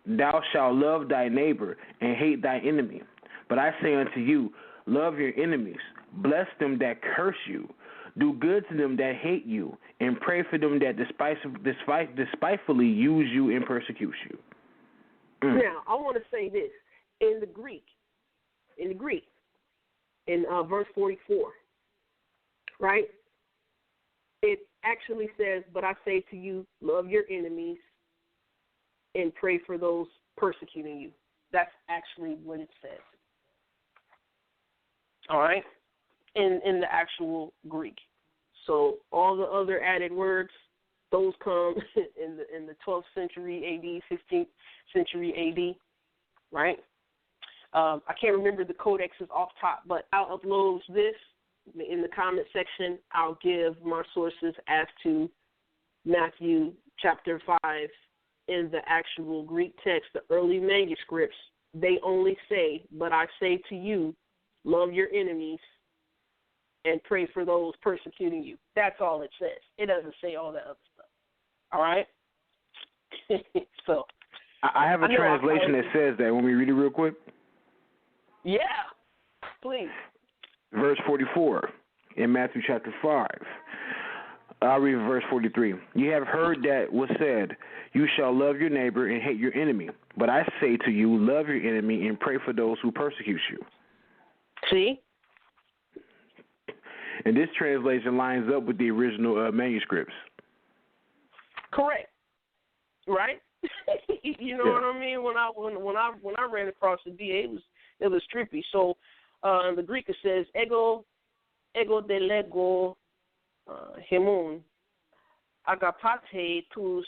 thou shalt love thy neighbor and hate thy enemy. But I say unto you, love your enemies, bless them that curse you, do good to them that hate you, and pray for them that despitefully use you and persecute you. Now, I want to say this. In the Greek, in verse 44, right? It actually says, but I say to you, love your enemies and pray for those persecuting you. That's actually what it says. All right? In the actual Greek. So all the other added words, those come in the 12th century AD, 15th century AD, right? I can't remember the codexes off top, but I'll upload this in the comment section. I'll give my sources as to Matthew chapter 5 in the actual Greek text, the early manuscripts. They only say, but I say to you, love your enemies and pray for those persecuting you. That's all it says. It doesn't say all that other stuff. All right? So I have a translation that says that. Want me to read it real quick? Yeah, please. Verse 44 in Matthew chapter 5. I'll read verse 43. You have heard that was said, you shall love your neighbor and hate your enemy. But I say to you, love your enemy and pray for those who persecute you. See? And this translation lines up with the original manuscripts. Correct. Right? You know what I mean? When I ran across the DA, it was trippy. So in the Greek it says ego de lego hemon agapate tous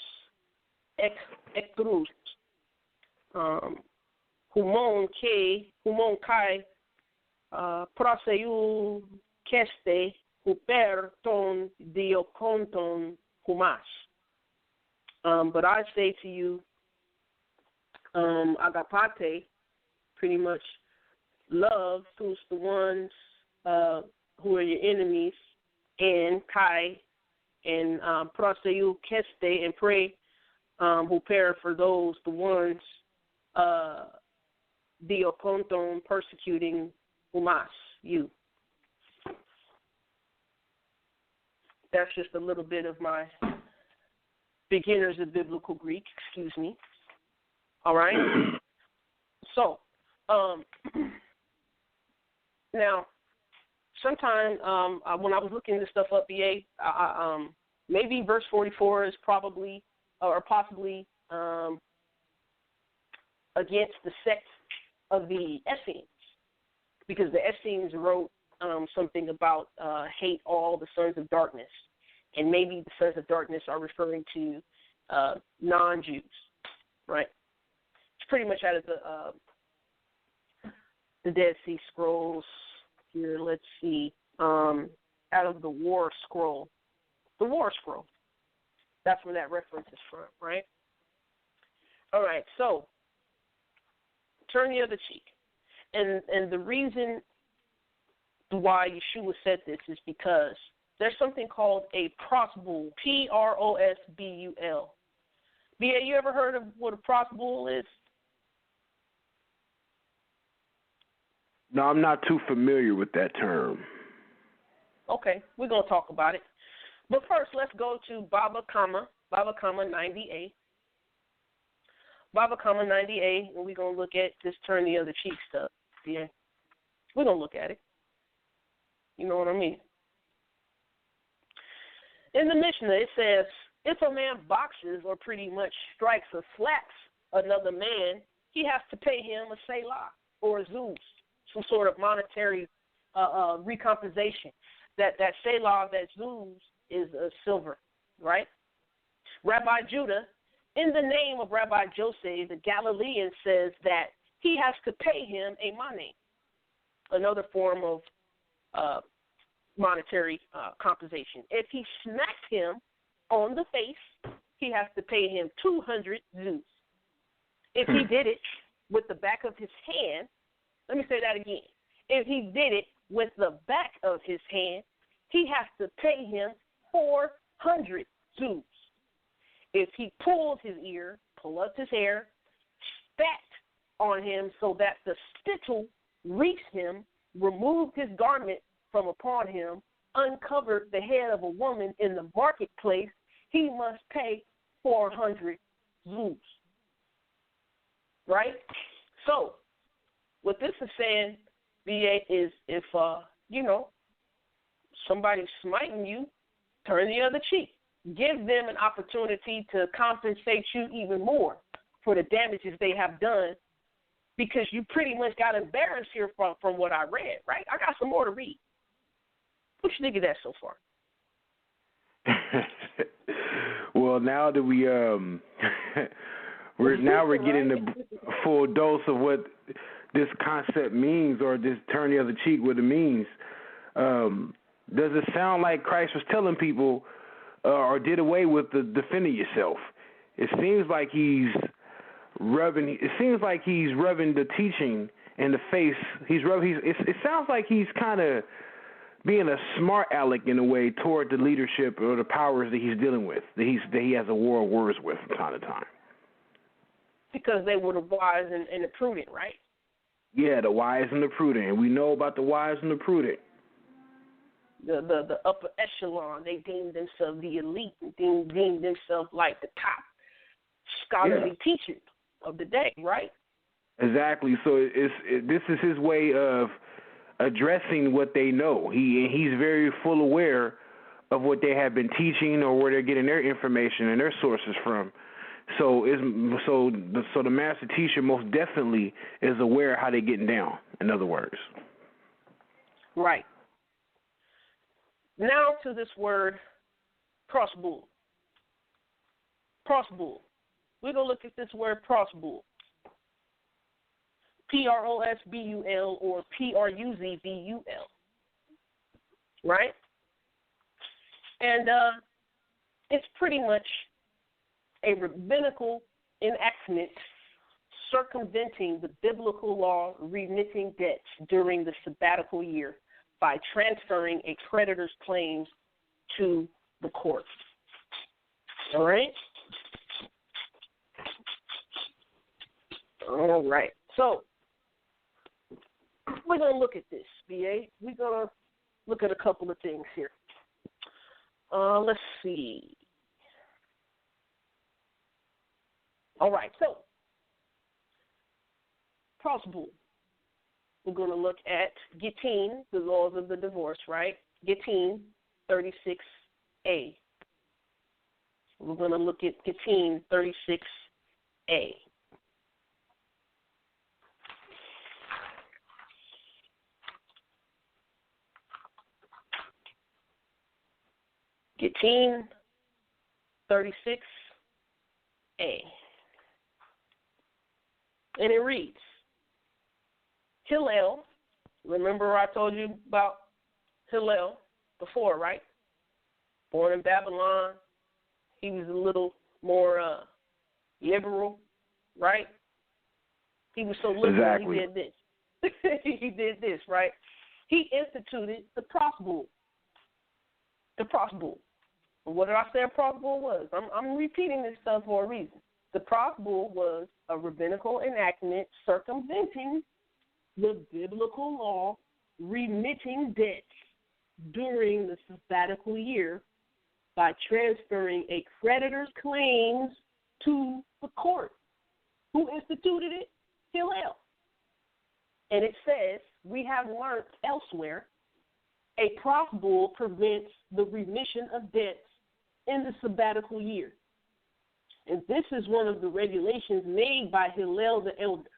ectrus humon kai proseu keste huper ton diokonton humas. But I say to you, agapate, pretty much love who's the ones who are your enemies, and kai, and proseu keste, and pray, who pray for those, the ones, diokonton, persecuting humas, you. That's just a little bit of my beginners of biblical Greek, excuse me. All right? So, now, sometime when I was looking this stuff up, BA, maybe verse 44 is probably or possibly against the sect of the Essenes, because the Essenes wrote something about hate all the sons of darkness. And maybe the sons of darkness are referring to non-Jews, right? It's pretty much out of the Dead Sea Scrolls. Here, let's see. Out of the War Scroll. The War Scroll. That's where that reference is from, right? All right, so turn the other cheek. And the reason why Yeshua said this is because there's something called a prosbul, Prosbul. B.A., you ever heard of what a prosbul is? No, I'm not too familiar with that term. Okay, we're going to talk about it. But first, let's go to Baba Kama 90A. Baba Kama 90A, and we're going to look at this turn the other cheek stuff. Yeah, we're going to look at it. You know what I mean? In the Mishnah, it says, if a man boxes or pretty much strikes or slaps another man, he has to pay him a selah or a zuz, some sort of monetary recompensation. That selah, that zuz, is silver, right? Rabbi Judah, in the name of Rabbi Joseph, the Galilean, says that he has to pay him a money, another form of monetary compensation. If he smacked him on the face, he has to pay him 200 zuz. If he did it with the back of his hand, let me say that again. If he did it with the back of his hand, he has to pay him 400 zuz. If he pulled his ear, pulled up his hair, spat on him so that the spittle reached him, removed his garment from upon him, uncovered the head of a woman in the marketplace, he must pay 400 zuz. Right? So, what this is saying, BA, is if, somebody's smiting you, turn the other cheek. Give them an opportunity to compensate you even more for the damages they have done, because you pretty much got embarrassed here from what I read, right? I got some more to read. What you think of that so far? Well, now that we we're getting the full dose of what this concept means, or this turn the other cheek, what it means. Does it sound like Christ was telling people, or did away with the defending yourself? It seems like he's rubbing the teaching in the face. It sounds like he's kind of being a smart aleck in a way toward the leadership or the powers that he's dealing with, that he has a war of words with from time to time. Because they were the wise and the prudent, right? Yeah, the wise and the prudent. And we know about the wise and the prudent. The upper echelon, they deemed themselves the elite, and deemed themselves like the top scholarly teachers of the day, right? Exactly. So this is his way of addressing what they know. He's very full aware of what they have been teaching or where they're getting their information and their sources from. So the master teacher most definitely is aware of how they're getting down, in other words. Right. Now to this word, prosbul. Prosbul. We're going to look at this word prosbul. Prosbul or Pruzvul. Right? And it's pretty much a rabbinical enactment circumventing the biblical law remitting debts during the sabbatical year by transferring a creditor's claims to the court. All right? All right. So we're going to look at this, BA. We're going to look at a couple of things here. Let's see. All right, so prosbul. We're going to look at Gittin, the laws of the divorce, right? Gittin 36A. We're going to look at Gittin 36A. Gittin 36A. And it reads, Hillel, remember I told you about Hillel before, right? Born in Babylon. He was a little more liberal, right? He was so liberal, exactly. He did this. He did this, right? He instituted the prosbul. The prosbul. What did I say a prosbul was? I'm repeating this stuff for a reason. The prosbul was a rabbinical enactment circumventing the biblical law remitting debts during the sabbatical year by transferring a creditor's claims to the court. Who instituted it? Hillel. And it says, we have learned elsewhere, a prosbul prevents the remission of debts in the sabbatical year. And this is one of the regulations made by Hillel the elder.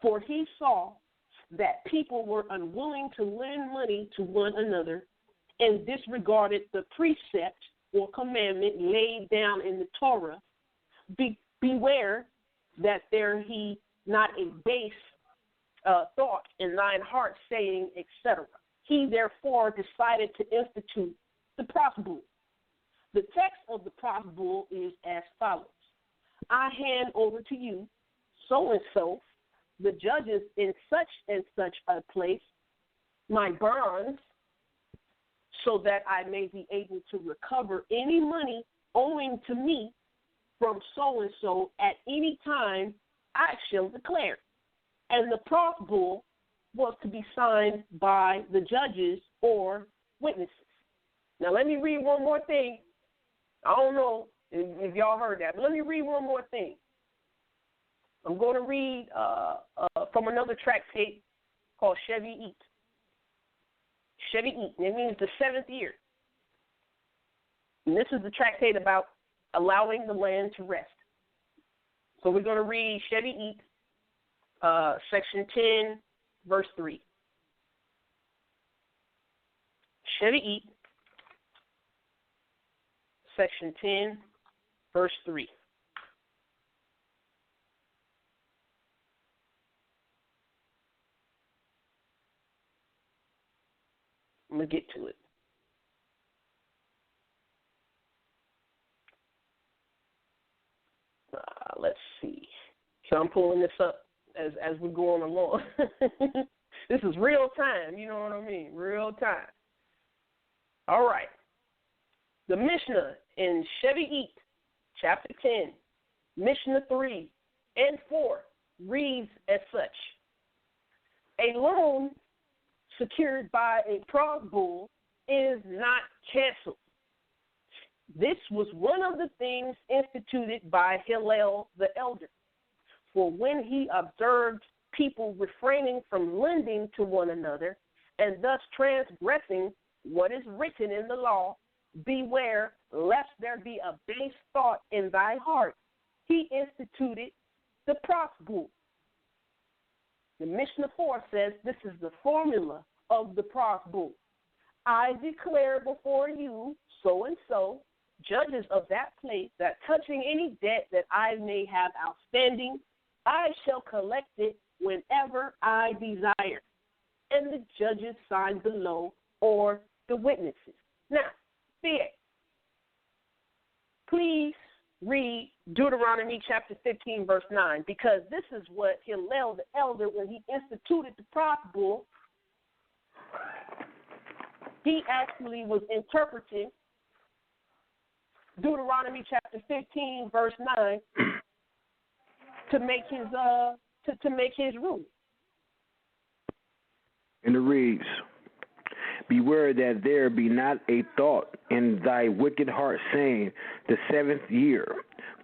For he saw that people were unwilling to lend money to one another and disregarded the precept or commandment laid down in the Torah. Beware that there he not a base thought in thine heart, saying, etc. He therefore decided to institute the prosbul. The text of the prosbul is as follows. I hand over to you, so-and-so, the judges in such and such a place, my bonds, so that I may be able to recover any money owing to me from so-and-so at any time I shall declare. And the prosbul was to be signed by the judges or witnesses. Now, let me read one more thing. I don't know if y'all heard that, but let me read one more thing. I'm going to read from another tractate called Shevi'it. Shevi'it, it means the seventh year. And this is the tractate about allowing the land to rest. So we're going to read Shevi'it, section 10, verse 3. Shevi'it, section 10, verse 3. I'm going to get to it. Let's see. So I'm pulling this up as we're going along. This is real time, you know what I mean? Real time. All right. The Mishnah in Shevi'it, chapter 10, Mishnah 3 and 4 reads as such. A loan secured by a prog bull is not canceled. This was one of the things instituted by Hillel the elder. For when he observed people refraining from lending to one another and thus transgressing what is written in the law, beware lest there be a base thought in thy heart, he instituted the prog bull. The Mishnah 4 says this is the formula of the prog bull. I declare before you, so and so, judges of that place, that touching any debt that I may have outstanding, I shall collect it whenever I desire. And the judges sign below, or the witnesses. Now, B.A., please read Deuteronomy chapter 15, verse 9, because this is what Hillel the elder, when he instituted the prog bull, he actually was interpreting Deuteronomy chapter 15, verse 9, to make his to make his rule. And it reads, beware that there be not a thought in thy wicked heart, saying, the 7th year,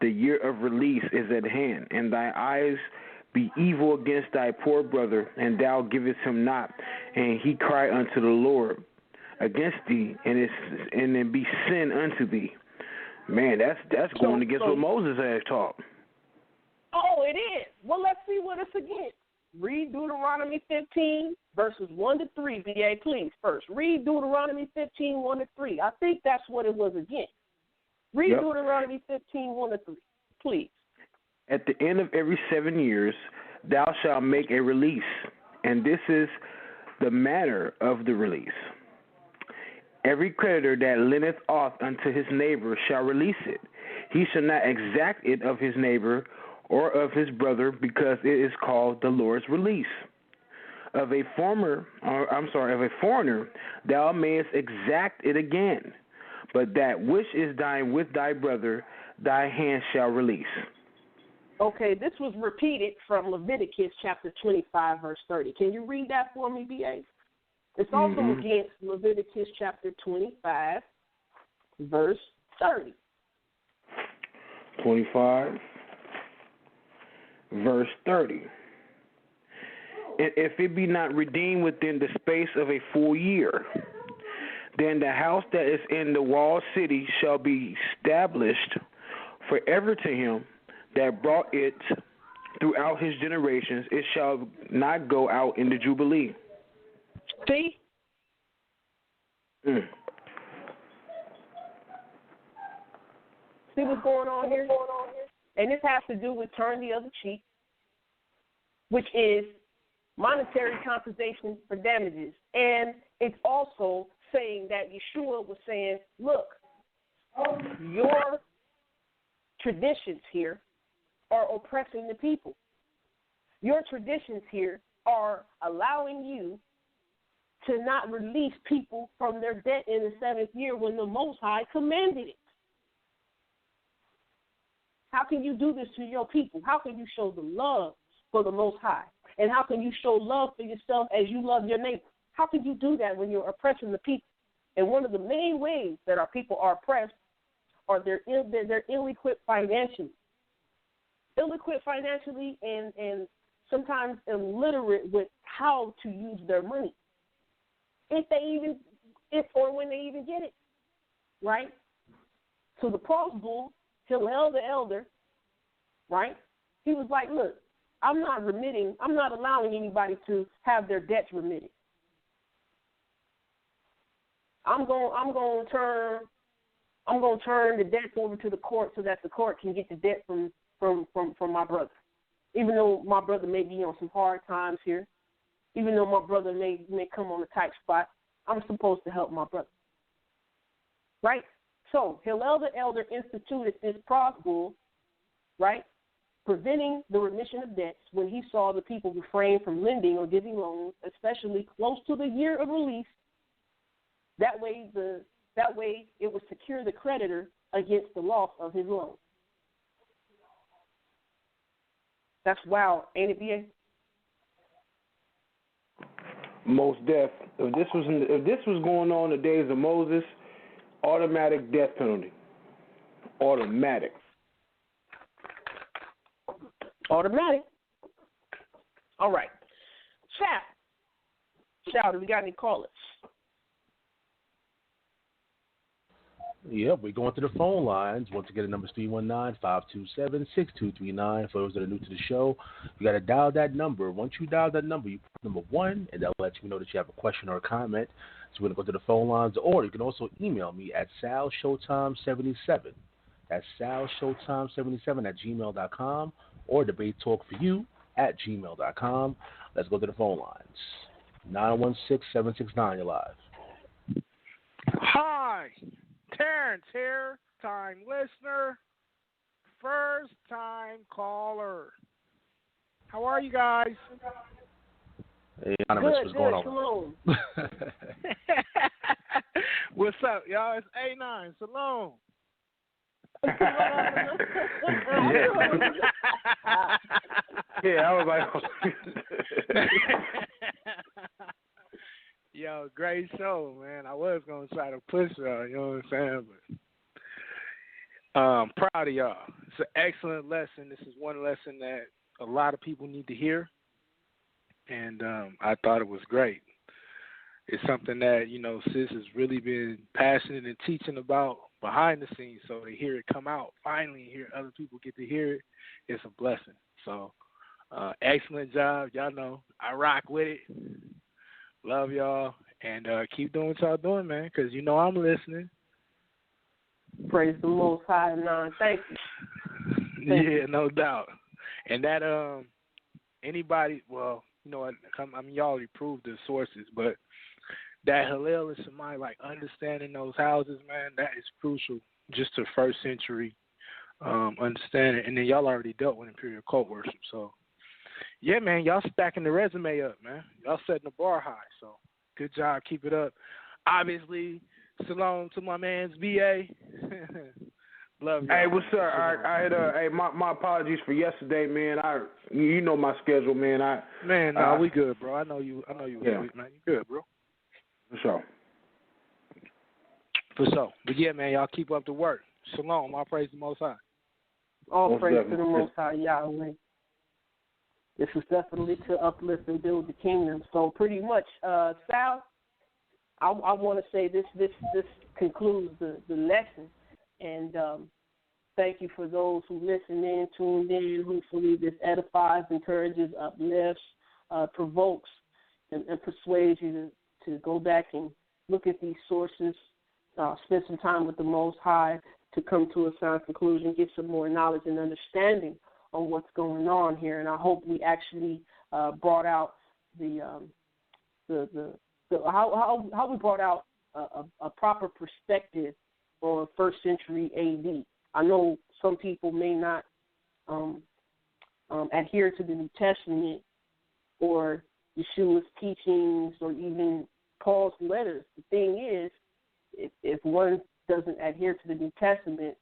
the year of release is at hand, and thy eyes be evil against thy poor brother, and thou givest him not, and he cry unto the Lord against thee, and it be sin unto thee. Man, that's going against what Moses had taught. Oh, it is. Well, let's see what it's against. Read Deuteronomy 15, verses 1 to 3, B.A., please, first. Read Deuteronomy 15, 1 to 3. I think that's what it was against. Read Deuteronomy 15, 1 to 3, please. At the end of every 7 years, thou shalt make a release, and this is the manner of the release. Every creditor that lendeth aught unto his neighbor shall release it. He shall not exact it of his neighbor or of his brother, because it is called the Lord's release. Of a foreigner, thou mayest exact it again, but that which is thine with thy brother, thy hand shall release. Okay, this was repeated from Leviticus chapter 25, verse 30. Can you read that for me, B.A.? It's also against Leviticus chapter 25, verse 30. 25, verse 30. And if it be not redeemed within the space of a full year, then the house that is in the walled city shall be established forever to him that brought it throughout his generations. It shall not go out in the Jubilee. See? See what's going on here? And this has to do with turn the other cheek, which is monetary compensation for damages. And it's also saying that Yeshua was saying, look, your traditions here are oppressing the people. Your traditions here are allowing you to not release people from their debt in the 7th year when the Most High commanded it. How can you do this to your people? How can you show the love for the Most High? And how can you show love for yourself as you love your neighbor? How can you do that when you're oppressing the people? And one of the main ways that our people are oppressed are they're ill-equipped financially. Ill-equipped financially and sometimes illiterate with how to use their money. If or when they even get it, right? So the prog bull, Hillel the elder, right? He was like, look, I'm not allowing anybody to have their debts remitted. I'm going to turn I'm going to turn the debts over to the court so that the court can get the debt from my brother. Even though my brother may be on some hard times here, even though my brother may come on a tight spot, I'm supposed to help my brother. Right? So Hillel the elder instituted this process, right, preventing the remission of debts when he saw the people refrain from lending or giving loans, especially close to the year of release. That way it would secure the creditor against the loss of his loan. That's wild, ain't it, B.A.? Most death. If this was going on in the days of Moses, automatic death penalty. Automatic. Automatic. All right. Shout, do we got any callers? Yep, we're going to the phone lines. Once again, the number is 319-527-6239. For those that are new to the show, you got to dial that number. Once you dial that number, you put number 1, and that'll let you know that you have a question or a comment. So we're going to go to the phone lines, or you can also email me at salshowtime77. That's salshowtime77@gmail.com, or debatetalkforyou@gmail.com. Let's go to the phone lines. 916-769, you're live. Hi, Terrence here, time listener, first time caller. How are you guys? Hey, Anonymous, Good, what's going on? Shalom. What's up, y'all? It's A9, Salome. Yeah, I was like, Yo, great show, man. I was going to try to push y'all, you know what I'm saying? But proud of y'all. It's an excellent lesson. This is one lesson that a lot of people need to hear, and I thought it was great. It's something that, you know, Sis has really been passionate and teaching about behind the scenes, so to hear it come out, finally hear other people get to hear it, it's a blessing. So, excellent job. Y'all know I rock with it. Love y'all, and keep doing what y'all doing, man, because you know I'm listening. Praise the Most High, and thank you. Yeah, no doubt. And that anybody, well, you know, I mean, y'all already proved the sources, but that Hillel and Shammai, like understanding those houses, man, that is crucial just to first century understanding. And then y'all already dealt with imperial cult worship, so yeah, man, y'all stacking the resume up, man. Y'all setting the bar high, so good job, keep it up. Obviously, salam to my man's BA. Love you. hey, what's up? I had my apologies for yesterday, man. You know my schedule, man. We good, bro. I know you Yeah. good, man. You good, bro. For sure. But yeah, man, y'all keep up the work. Shalom. I praise the Most High. All Most praise to definitely. the Most High Yahweh. This is definitely to uplift and build the kingdom. So pretty much, Sal, I want to say this concludes the lesson. And thank you for those who listened in, tuned in. Hopefully this edifies, encourages, uplifts, provokes, and persuades you to go back and look at these sources, spend some time with the Most High to come to a sound conclusion, get some more knowledge and understanding on what's going on here. And I hope we actually brought out how we brought out a proper perspective on first century AD. I know some people may not adhere to the New Testament or Yeshua's teachings or even Paul's letters. The thing is, if one doesn't adhere to the New Testament,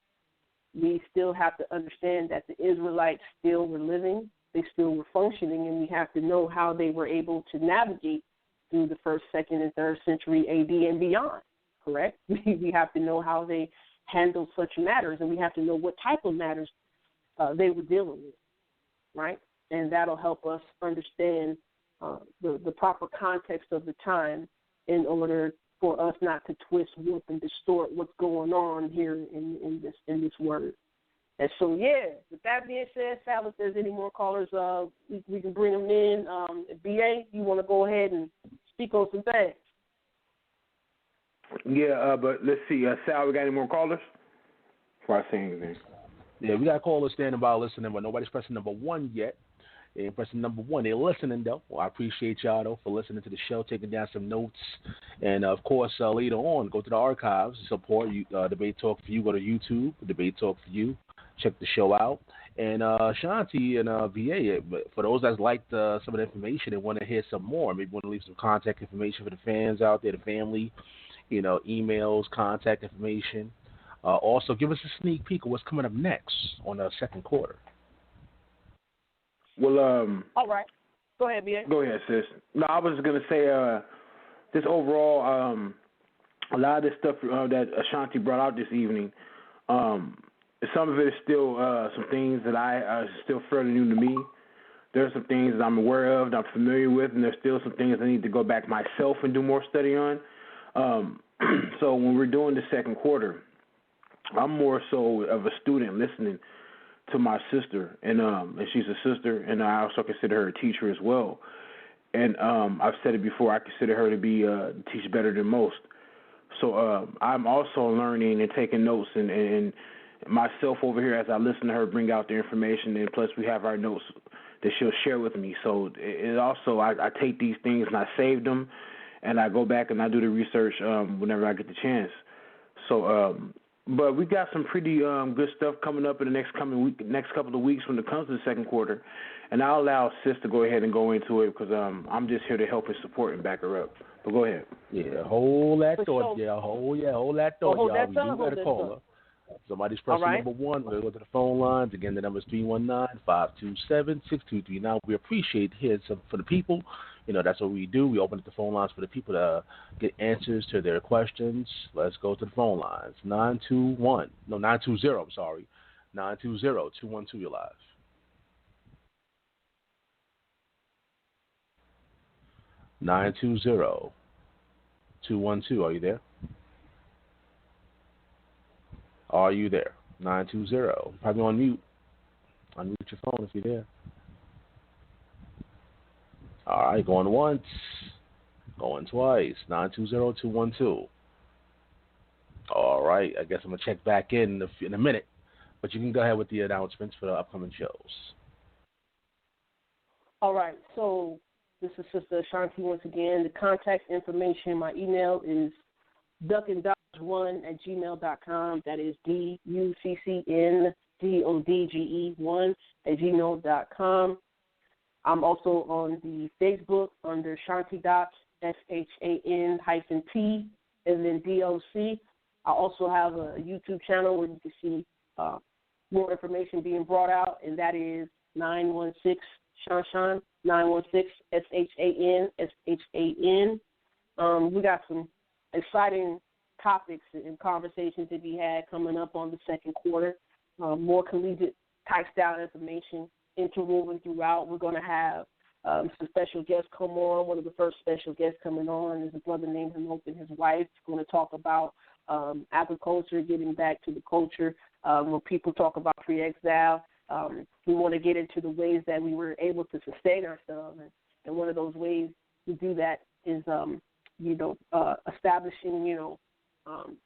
we still have to understand that the Israelites still were living, they still were functioning, and we have to know how they were able to navigate through the first, second, and third century AD and beyond, correct? We have to know how they handled such matters, and we have to know what type of matters they were dealing with, right? And that'll help us understand the proper context of the time in order for us not to twist, warp, and distort what's going on here in this word. And so, yeah, with that being said, Sal, if there's any more callers, we can bring them in. BA, you want to go ahead and speak on some things? Yeah, but let's see. Sal, we got any more callers? Before I say anything. Yeah, we got callers standing by listening, but nobody's pressing number one yet. They ain't pressing number one. They're listening, though. Well, I appreciate y'all, though, for listening to the show, taking down some notes. And, of course, later on, go to the archives, support Debate Talk for You. Go to YouTube, Debate Talk for You. Check the show out. And Shan-T and VA, for those that like some of the information and want to hear some more, maybe want to leave some contact information for the fans out there, the family, emails, contact information. Also, give us a sneak peek of what's coming up next on the second quarter. Well, all right. Go ahead, BA. Go ahead, sis. No, I was just gonna say, just overall, a lot of this stuff that Shan-T brought out this evening, some of it is still some things that are still fairly new to me. There's some things that I'm aware of, that I'm familiar with, and there's still some things I need to go back myself and do more study on. So when we're doing the second quarter, I'm more so of a student listening to my sister, and she's a sister, and I also consider her a teacher as well. And I've said it before, I consider her to be teach better than most. So I'm also learning and taking notes, and myself over here as I listen to her bring out the information, and plus we have our notes that she'll share with me. So it also, I take these things and I save them, and I go back and I do the research whenever I get the chance. So but we got some pretty good stuff coming up in the next couple of weeks when it comes to the second quarter, and I'll allow Sis to go ahead and go into it because I'm just here to help and support and back her up. But go ahead. Yeah, hold that thought, y'all. Hold that thought, y'all. We do got a caller. Somebody's pressing number one. We're going to go to the phone lines. Again, the number is 319-527-6239. We appreciate hearing some for the people. That's what we do. We open up the phone lines for the people to get answers to their questions. Let's go to the phone lines. 920, I'm sorry. 920-212, you're live. 920-212, are you there? Are you there? 920. Probably on mute. Unmute your phone if you're there. All right, going once, going twice. 920-212. All right, I guess I'm going to check back in a minute, but you can go ahead with the announcements for the upcoming shows. All right, so this is Sister Shan-T once again. The contact information, my email is duckandodge1@gmail.com. That is DUCCNDODGE1@gmail.com. I'm also on the Facebook under Shan-T Dots, SHAN-T and then DOC. I also have a YouTube channel where you can see more information being brought out, and that is 916 Shan-Shan, 916 SHAN. We got some exciting topics and conversations to be had coming up on the second quarter. More collegiate type style information interwoven throughout. We're going to have some special guests come on. One of the first special guests coming on is a brother named Hanope and his wife. We're going to talk about agriculture, getting back to the culture. When people talk about pre-exile, we want to get into the ways that we were able to sustain ourselves. And one of those ways to do that is, establishing,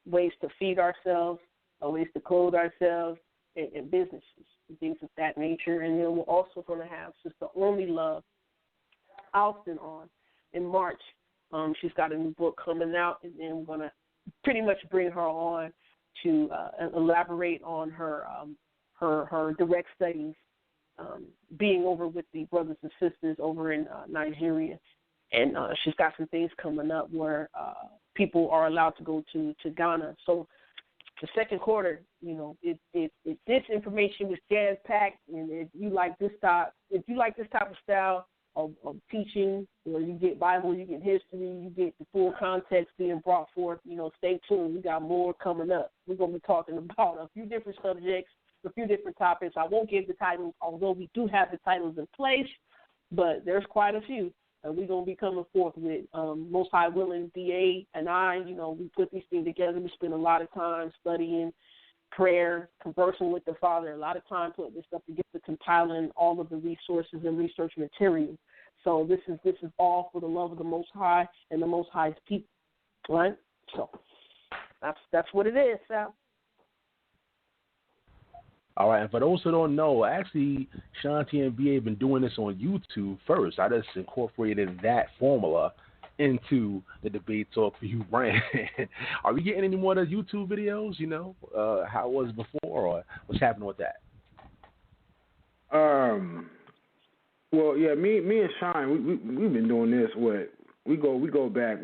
ways to feed ourselves, ways to clothe ourselves, and businesses and things of that nature. And then we're also going to have Sister Only Love Alston on in March. She's got a new book coming out, and then we're going to pretty much bring her on to elaborate on her direct studies, being over with the brothers and sisters over in Nigeria. And she's got some things coming up where people are allowed to go to Ghana. So the second quarter, if this information was jazz packed, and if you like this type of style of teaching, you get Bible, you get history, you get the full context being brought forth. Stay tuned. We got more coming up. We're going to be talking about a few different subjects, a few different topics. I won't give the titles, although we do have the titles in place, but there's quite a few. We're going to be coming forth with Most High Willing, DA, and I. We put these things together. We spend a lot of time studying prayer, conversing with the Father, a lot of time putting this stuff together, compiling all of the resources and research material. So this is all for the love of the Most High and the Most High's people, right? So That's what it is, Sal. All right, and for those who don't know, actually, Shan-T and BA have been doing this on YouTube first. I just incorporated that formula into the Debate Talk for You brand. Are we getting any more of those YouTube videos, how it was before, or what's happening with that? Well, yeah, me and Sean, we've been doing this, we go back,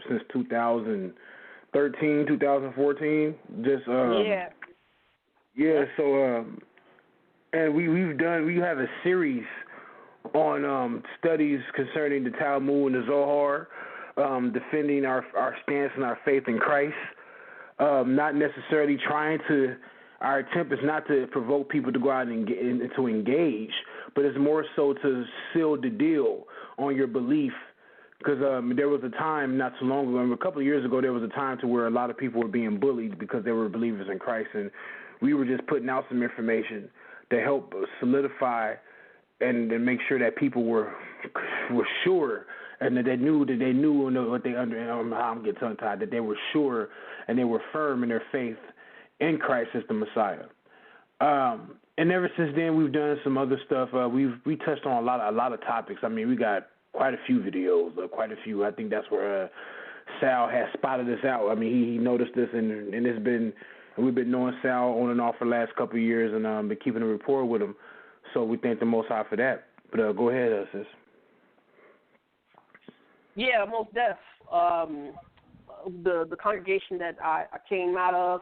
since 2013, 2014, just, yeah, so, and we have a series on studies concerning the Talmud and the Zohar, defending our stance and our faith in Christ, not necessarily our attempt is not to provoke people to go out and to engage, but it's more so to seal the deal on your belief. Because there was a time not too long ago, a couple of years ago, there was a time to where a lot of people were being bullied because they were believers in Christ, and we were just putting out some information to help solidify and make sure that people were sure and that they knew what they I'm getting tongue tied, that they were sure and they were firm in their faith in Christ as the Messiah. And ever since then, we've done some other stuff. We touched on a lot of topics. I mean, we got quite a few videos, quite a few. I think that's where Sal has spotted us out. I mean, he noticed this, and it's been. We've been knowing Sal on and off for the last couple of years, and been keeping a rapport with him. So we thank the Most High for that. But go ahead, sis. Yeah, most def. The congregation that I came out of,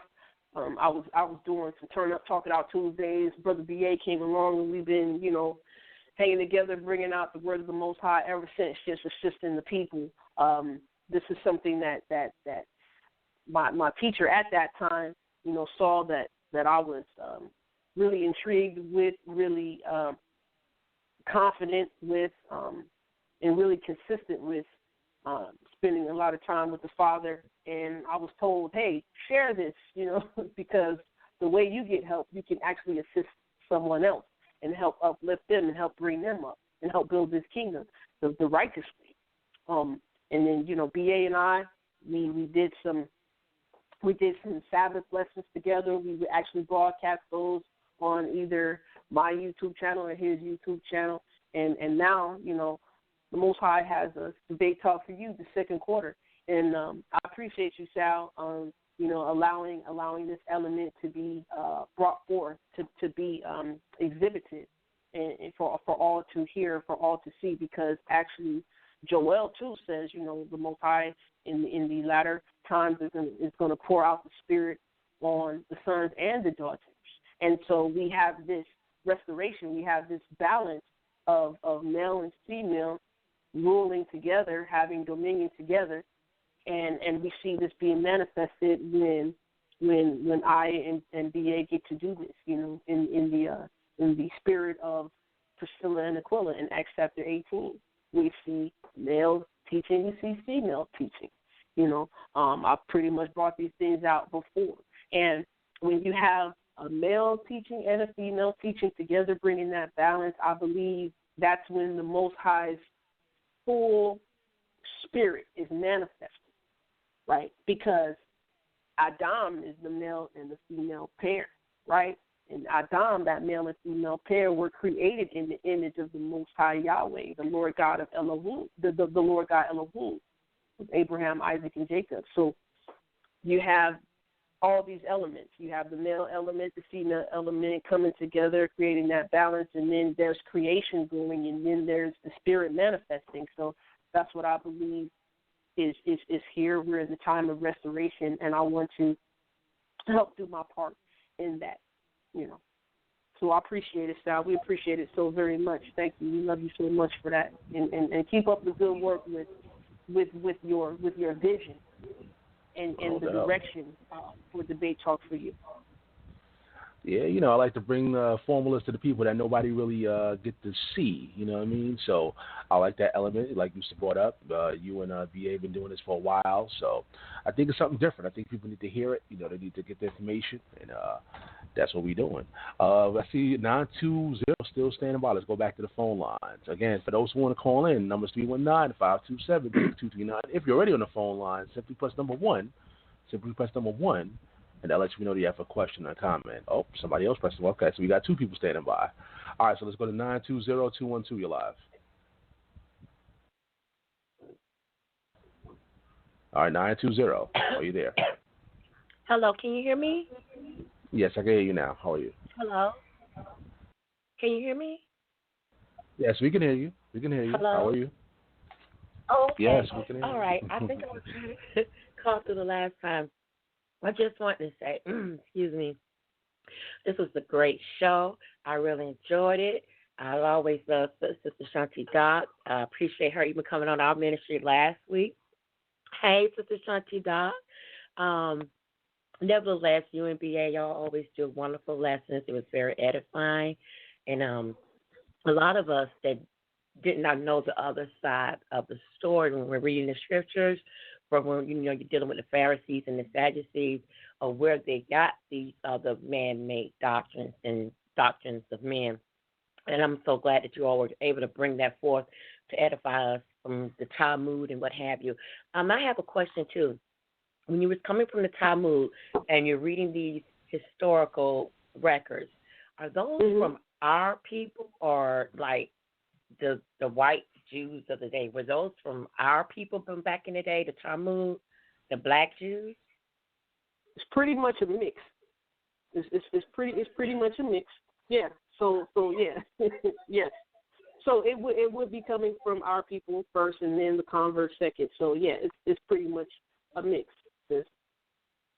I was doing some Turn Up Talk It Out Tuesdays. Brother BA came along, and we've been, hanging together, bringing out the word of the Most High ever since, just assisting the people. This is something that my teacher at that time, saw that I was really intrigued with, really confident with, and really consistent with spending a lot of time with the Father. And I was told, hey, share this, because the way you get help, you can actually assist someone else and help uplift them and help bring them up and help build this kingdom the righteous way. And then, BA and I, we did some Sabbath lessons together. We would actually broadcast those on either my YouTube channel or his YouTube channel. And now, the Most High has a Debate Talk for You, the second quarter. And I appreciate you, Sal, allowing this element to be brought forth, to be exhibited, and for all to hear, for all to see, because actually Joel, too, says, the Most High in the latter times is going to pour out the Spirit on the sons and the daughters. And so we have this restoration, we have this balance of male and female ruling together, having dominion together, and we see this being manifested when I and BA get to do this, in the spirit of Priscilla and Aquila in Acts chapter 18. We see male teaching, we see female teaching. I've pretty much brought these things out before. And when you have a male teaching and a female teaching together, bringing that balance, I believe that's when the Most High's full spirit is manifested, right? Because Adam is the male and the female pair, right? And Adam, that male and female pair, were created in the image of the Most High Yahweh, the Lord God of Elohim, the Lord God Elohim, with Abraham, Isaac, and Jacob. So you have all these elements. You have the male element, the female element coming together, creating that balance, and then there's creation going, and then there's the spirit manifesting. So that's what I believe is here. We're in the time of restoration, and I want to help do my part in that. So I appreciate it, Sal. We appreciate it so very much. Thank you. We love you so much for that, and keep up the good work with your vision and the direction for Debate Talk for You. Yeah, I like to bring formulas to the people that nobody really get to see, you know what I mean? So I like that element, like you brought up. You and BA have been doing this for a while, so I think it's something different. I think people need to hear it. They need to get the information, and that's what we're doing. I see 920 still standing by. Let's go back to the phone lines. Again, for those who want to call in, number's 319-527-6239. If you're already on the phone line, simply press number 1 simply press number 1, and that lets me know that you have a question or comment. Oh, somebody else pressed it. Okay, so we got 2 people standing by. All right, so let's go to 920-212. You're live. All right, 920. Are you there? Hello, can you hear me? Yes, I can hear you now. How are you? Hello? Can you hear me? Yes, we can hear you. We can hear you. Hello? How are you? Oh, okay. Yes, we can hear you. All right. I think I was trying to call through the last time. I just wanted to say, excuse me, this was a great show. I really enjoyed it. I always love Sister Shan-T Doc. I appreciate her even coming on our ministry last week. Hey, Sister Shan-T Doc. Nevertheless, you and BA, y'all always do wonderful lessons. It was very edifying. And a lot of us that did not know the other side of the story when we're reading the scriptures, from when you're dealing with the Pharisees and the Sadducees, or where they got these other man-made doctrines and doctrines of men. And I'm so glad that you all were able to bring that forth to edify us from the Talmud and what have you. I have a question too. When you was coming from the Talmud and you're reading these historical records, are those from our people or like the white Jews of the day? Were those from our people from back in the day, the Talmud, the black Jews? It's pretty much a mix. It's pretty much a mix. Yeah. So yeah. Yes. So it would be coming from our people first, and then the converts second. So yeah, it's pretty much a mix. Sis.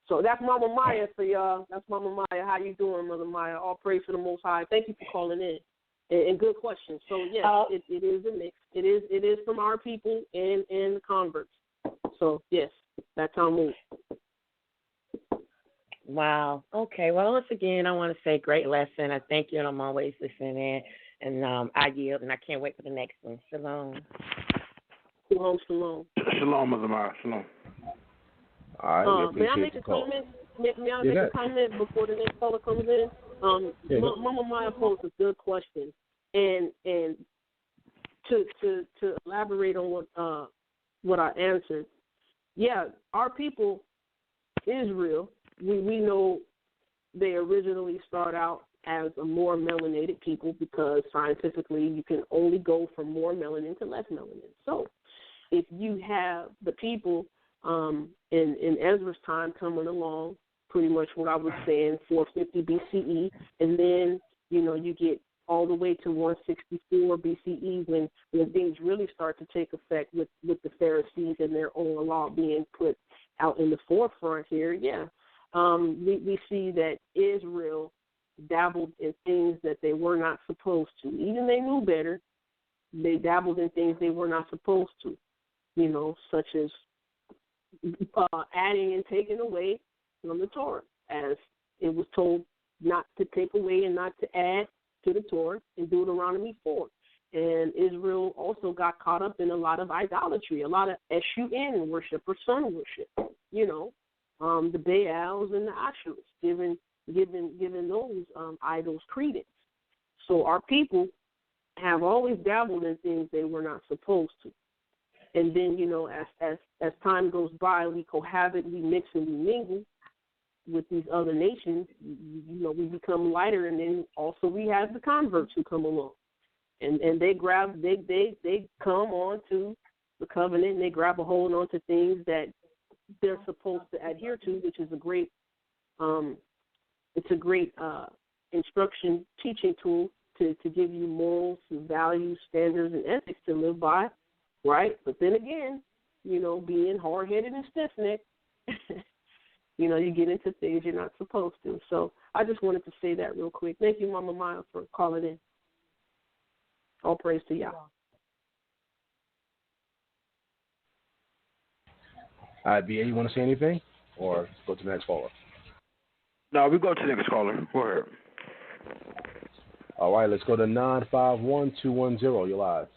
So that's Mama Maya for y'all. That's Mama Maya. How you doing, Mother Maya? All praise to the Most High. Thank you for calling in. And good question. So yes, it is a mix. It is from our people and the converts. So yes, that's how I move. Wow. Okay. Well, once again, I want to say great lesson. I thank you, and I'm always listening in. And I yield, and I can't wait for the next one. Shalom. Shalom, shalom. Shalom, Mother Maya. Shalom. All right, may I make a comment? May I make a comment before the next caller comes in? Mama Maya posed a good question, and to elaborate on what I answered. Yeah, our people, Israel, we know they originally start out as a more melanated people because scientifically you can only go from more melanin to less melanin. So if you have the people in Ezra's time coming along, pretty much what I was saying, 450 BCE, and then, you get all the way to 164 BCE when things really start to take effect with the Pharisees and their own law being put out in the forefront here, yeah. We see that Israel dabbled in things that they were not supposed to. Even they knew better, they dabbled in things they were not supposed to, such as adding and taking away from the Torah, as it was told not to take away and not to add to the Torah in Deuteronomy 4. And Israel also got caught up in a lot of idolatry, a lot of S-U-N worship or sun worship, the Baals and the Asherahs, giving those idols credence. So our people have always dabbled in things they were not supposed to. And then, as time goes by, we cohabit, we mix and we mingle with these other nations. We become lighter, and then also we have the converts who come along, and they come on to the covenant, and they grab a hold on to things that they're supposed to adhere to, which is a great instruction teaching tool to give you morals, values, standards, and ethics to live by. Right, but then again, being hard-headed and stiff-necked, you get into things you're not supposed to. So I just wanted to say that real quick. Thank you, Mama Maya, for calling in. All praise to y'all. All right, BA, you want to say anything, or go to the next caller? No, we go to the next caller. Go ahead. All right, let's go to 951-210. You're live.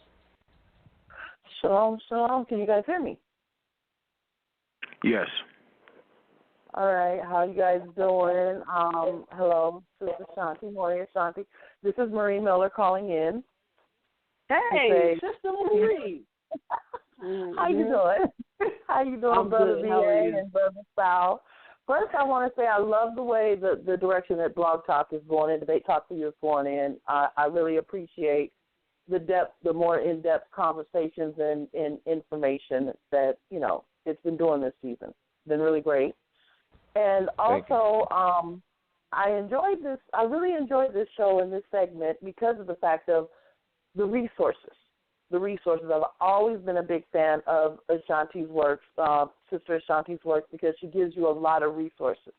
Shalom, shalom. Can you guys hear me? Yes. All right. How you guys doing? Hello, Sister Shan-T, Maria Shan-T. This is Marie Miller calling in. Hey, Sister Marie. How you doing? How you doing, I'm Brother good. How are B.A. you? and Brother Sal? First, I want to say I love the way the direction that Blog Talk is going and Debate Talk for You is going in. I really appreciate the depth, the more in-depth conversations and information that, it's been doing this season. It's been really great. And also, I enjoyed this. I really enjoyed this show and this segment because of the fact of the resources. The resources. I've always been a big fan of Shan-T's works, Sister Shan-T's works, because she gives you a lot of resources.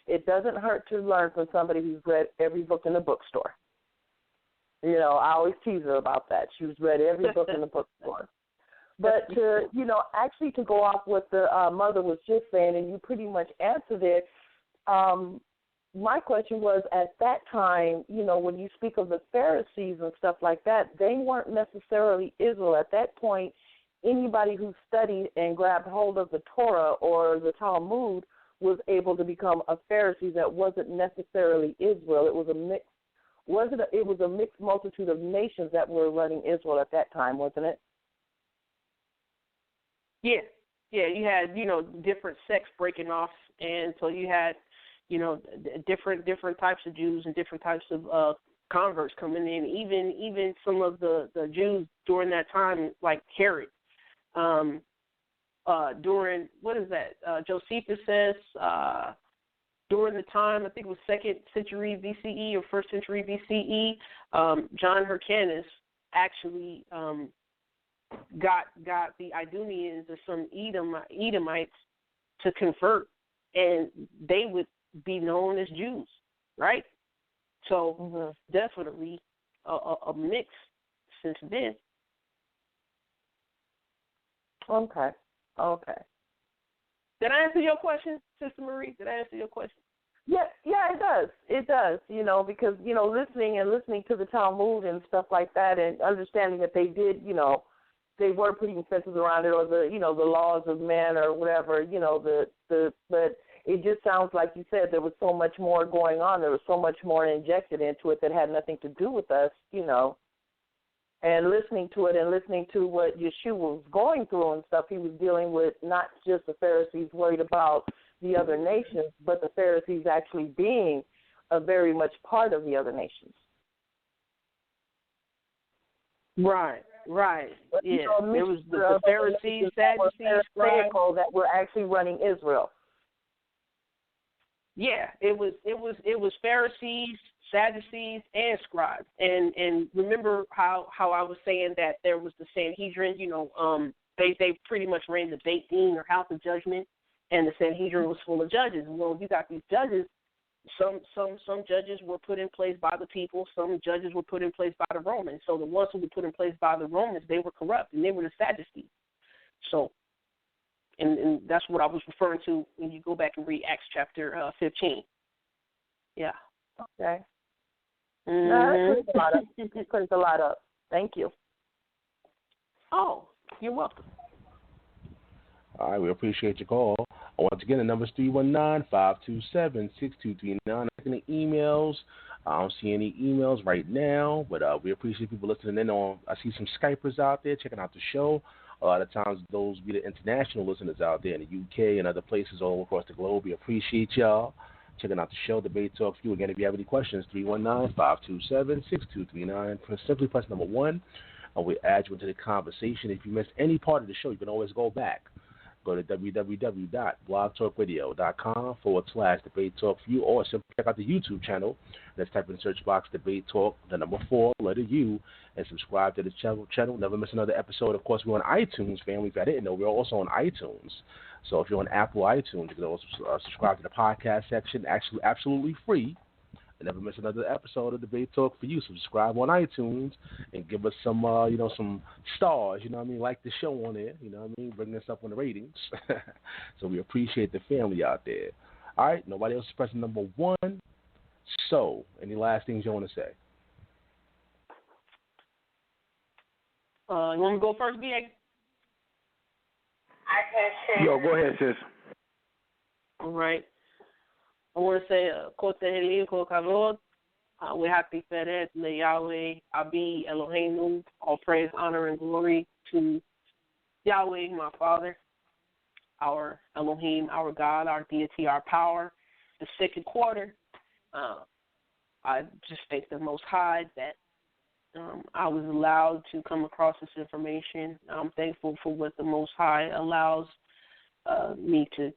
It doesn't hurt to learn from somebody who's read every book in the bookstore. I always tease her about that. She's read every book in the bookstore. But actually to go off what the mother was just saying, and you pretty much answered it, my question was, at that time, when you speak of the Pharisees and stuff like that, they weren't necessarily Israel. At that point, anybody who studied and grabbed hold of the Torah or the Talmud was able to become a Pharisee that wasn't necessarily Israel. It was a mix. It was a mixed multitude of nations that were running Israel at that time, wasn't it? Yeah. You had different sects breaking off, and so you had different types of Jews and different types of converts coming in. Even some of the Jews during that time, like Herod, during Josephus says during the time, I think it was 2nd century BCE or 1st century BCE, John Hyrcanus actually got the Idumeans or some Edomites to convert, and they would be known as Jews, right? So definitely a mix since then. Okay. Did I answer your question, Sister Marie? Did I answer your question? Yeah, it does. It does, because, listening to the Talmud and stuff like that, and understanding that they did, they were putting fences around it, or the laws of man or whatever, but it just sounds like you said there was so much more going on. There was so much more injected into it that had nothing to do with us, And listening to it and listening to what Yeshua was going through and stuff, he was dealing with not just the Pharisees worried about the other nations, but the Pharisees actually being a very much part of the other nations. Right. But, Yeah, it was the Pharisees, Sadducees, scribes that were actually running Israel. Yeah, it was Pharisees, Sadducees, and scribes. And remember how I was saying that there was the Sanhedrin. They pretty much ran the Beit Din or House of Judgment, and the Sanhedrin was full of judges. Well, you got these judges. Some judges were put in place by the people. Some judges were put in place by the Romans. So the ones who were put in place by the Romans, they were corrupt, and they were the Sadducees. So, and that's what I was referring to when you go back and read Acts chapter 15. Yeah. Okay. Mm-hmm. No, that clears a lot up. Thank you. Oh, you're welcome. All right, we appreciate your call. Once again, the number is 319-527-6239. Looking at emails. I don't see any emails right now, but we appreciate people listening in on. I see some Skypers out there checking out the show. A lot of times those be the international listeners out there in the UK and other places all across the globe. We appreciate y'all checking out the show, Debate Talk for You. Again, if you have any questions, 319-527-6239. Simply press number 1, and we add you into the conversation. If you missed any part of the show, you can always go back. Go to www.blogtalkradio.com/Debate Talk for You, or simply check out the YouTube channel. Let's type in the search box Debate Talk, the number 4, letter U, and subscribe to the channel. Never miss another episode. Of course, we're on iTunes, family. If you didn't know, we're also on iTunes. So if you're on Apple iTunes, you can also subscribe to the podcast section. Actually, absolutely free. And never miss another episode of Debate Talk for You. Subscribe on iTunes and give us some, some stars. You know what I mean? Like the show on there. You know what I mean? Bring us up on the ratings. So we appreciate the family out there. All right. Nobody else is pressing number 1. So, any last things you want to say? You want me to go first, B.A.? Yo, go ahead, sis. All right. I want to say, COTTAGE, COTTAGE, we happy Feret, Le Yahweh, Abi, Eloheinu, all praise, honor, and glory to Yahweh, my Father. our Elohim, our God, our deity, our power. The second quarter, I just thank the Most High that I was allowed to come across this information. I'm thankful for what the Most High allows me to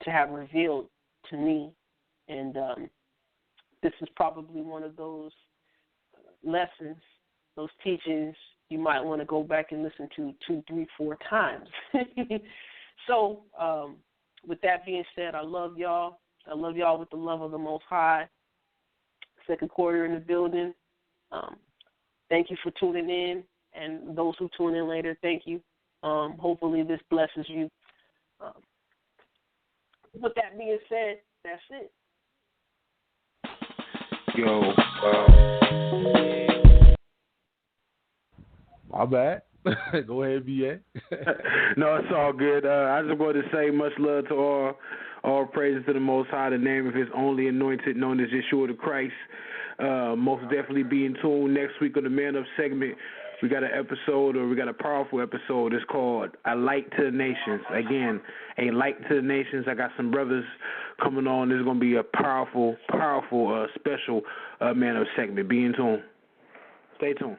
have revealed to me, and this is probably one of those lessons, those teachings you might want to go back and listen to 2, 3, 4 times. So, with that being said, I love y'all. I love y'all with the love of the Most High. Second quarter in the building. Thank you for tuning in, and those who tune in later, thank you. Hopefully this blesses you. With that being said, that's it. Yo, my bad. Go ahead, BA. No, it's all good. I just wanted to say much love to all praises to the Most High, the name of His only anointed, known as Yeshua the Christ. Most definitely be in tune next week on the Man Up segment. We got a powerful episode. It's called A Light to the Nations. Again, A Light to the Nations. I got some brothers coming on. This is going to be a powerful, special Man Up segment. Be in tune. Stay tuned.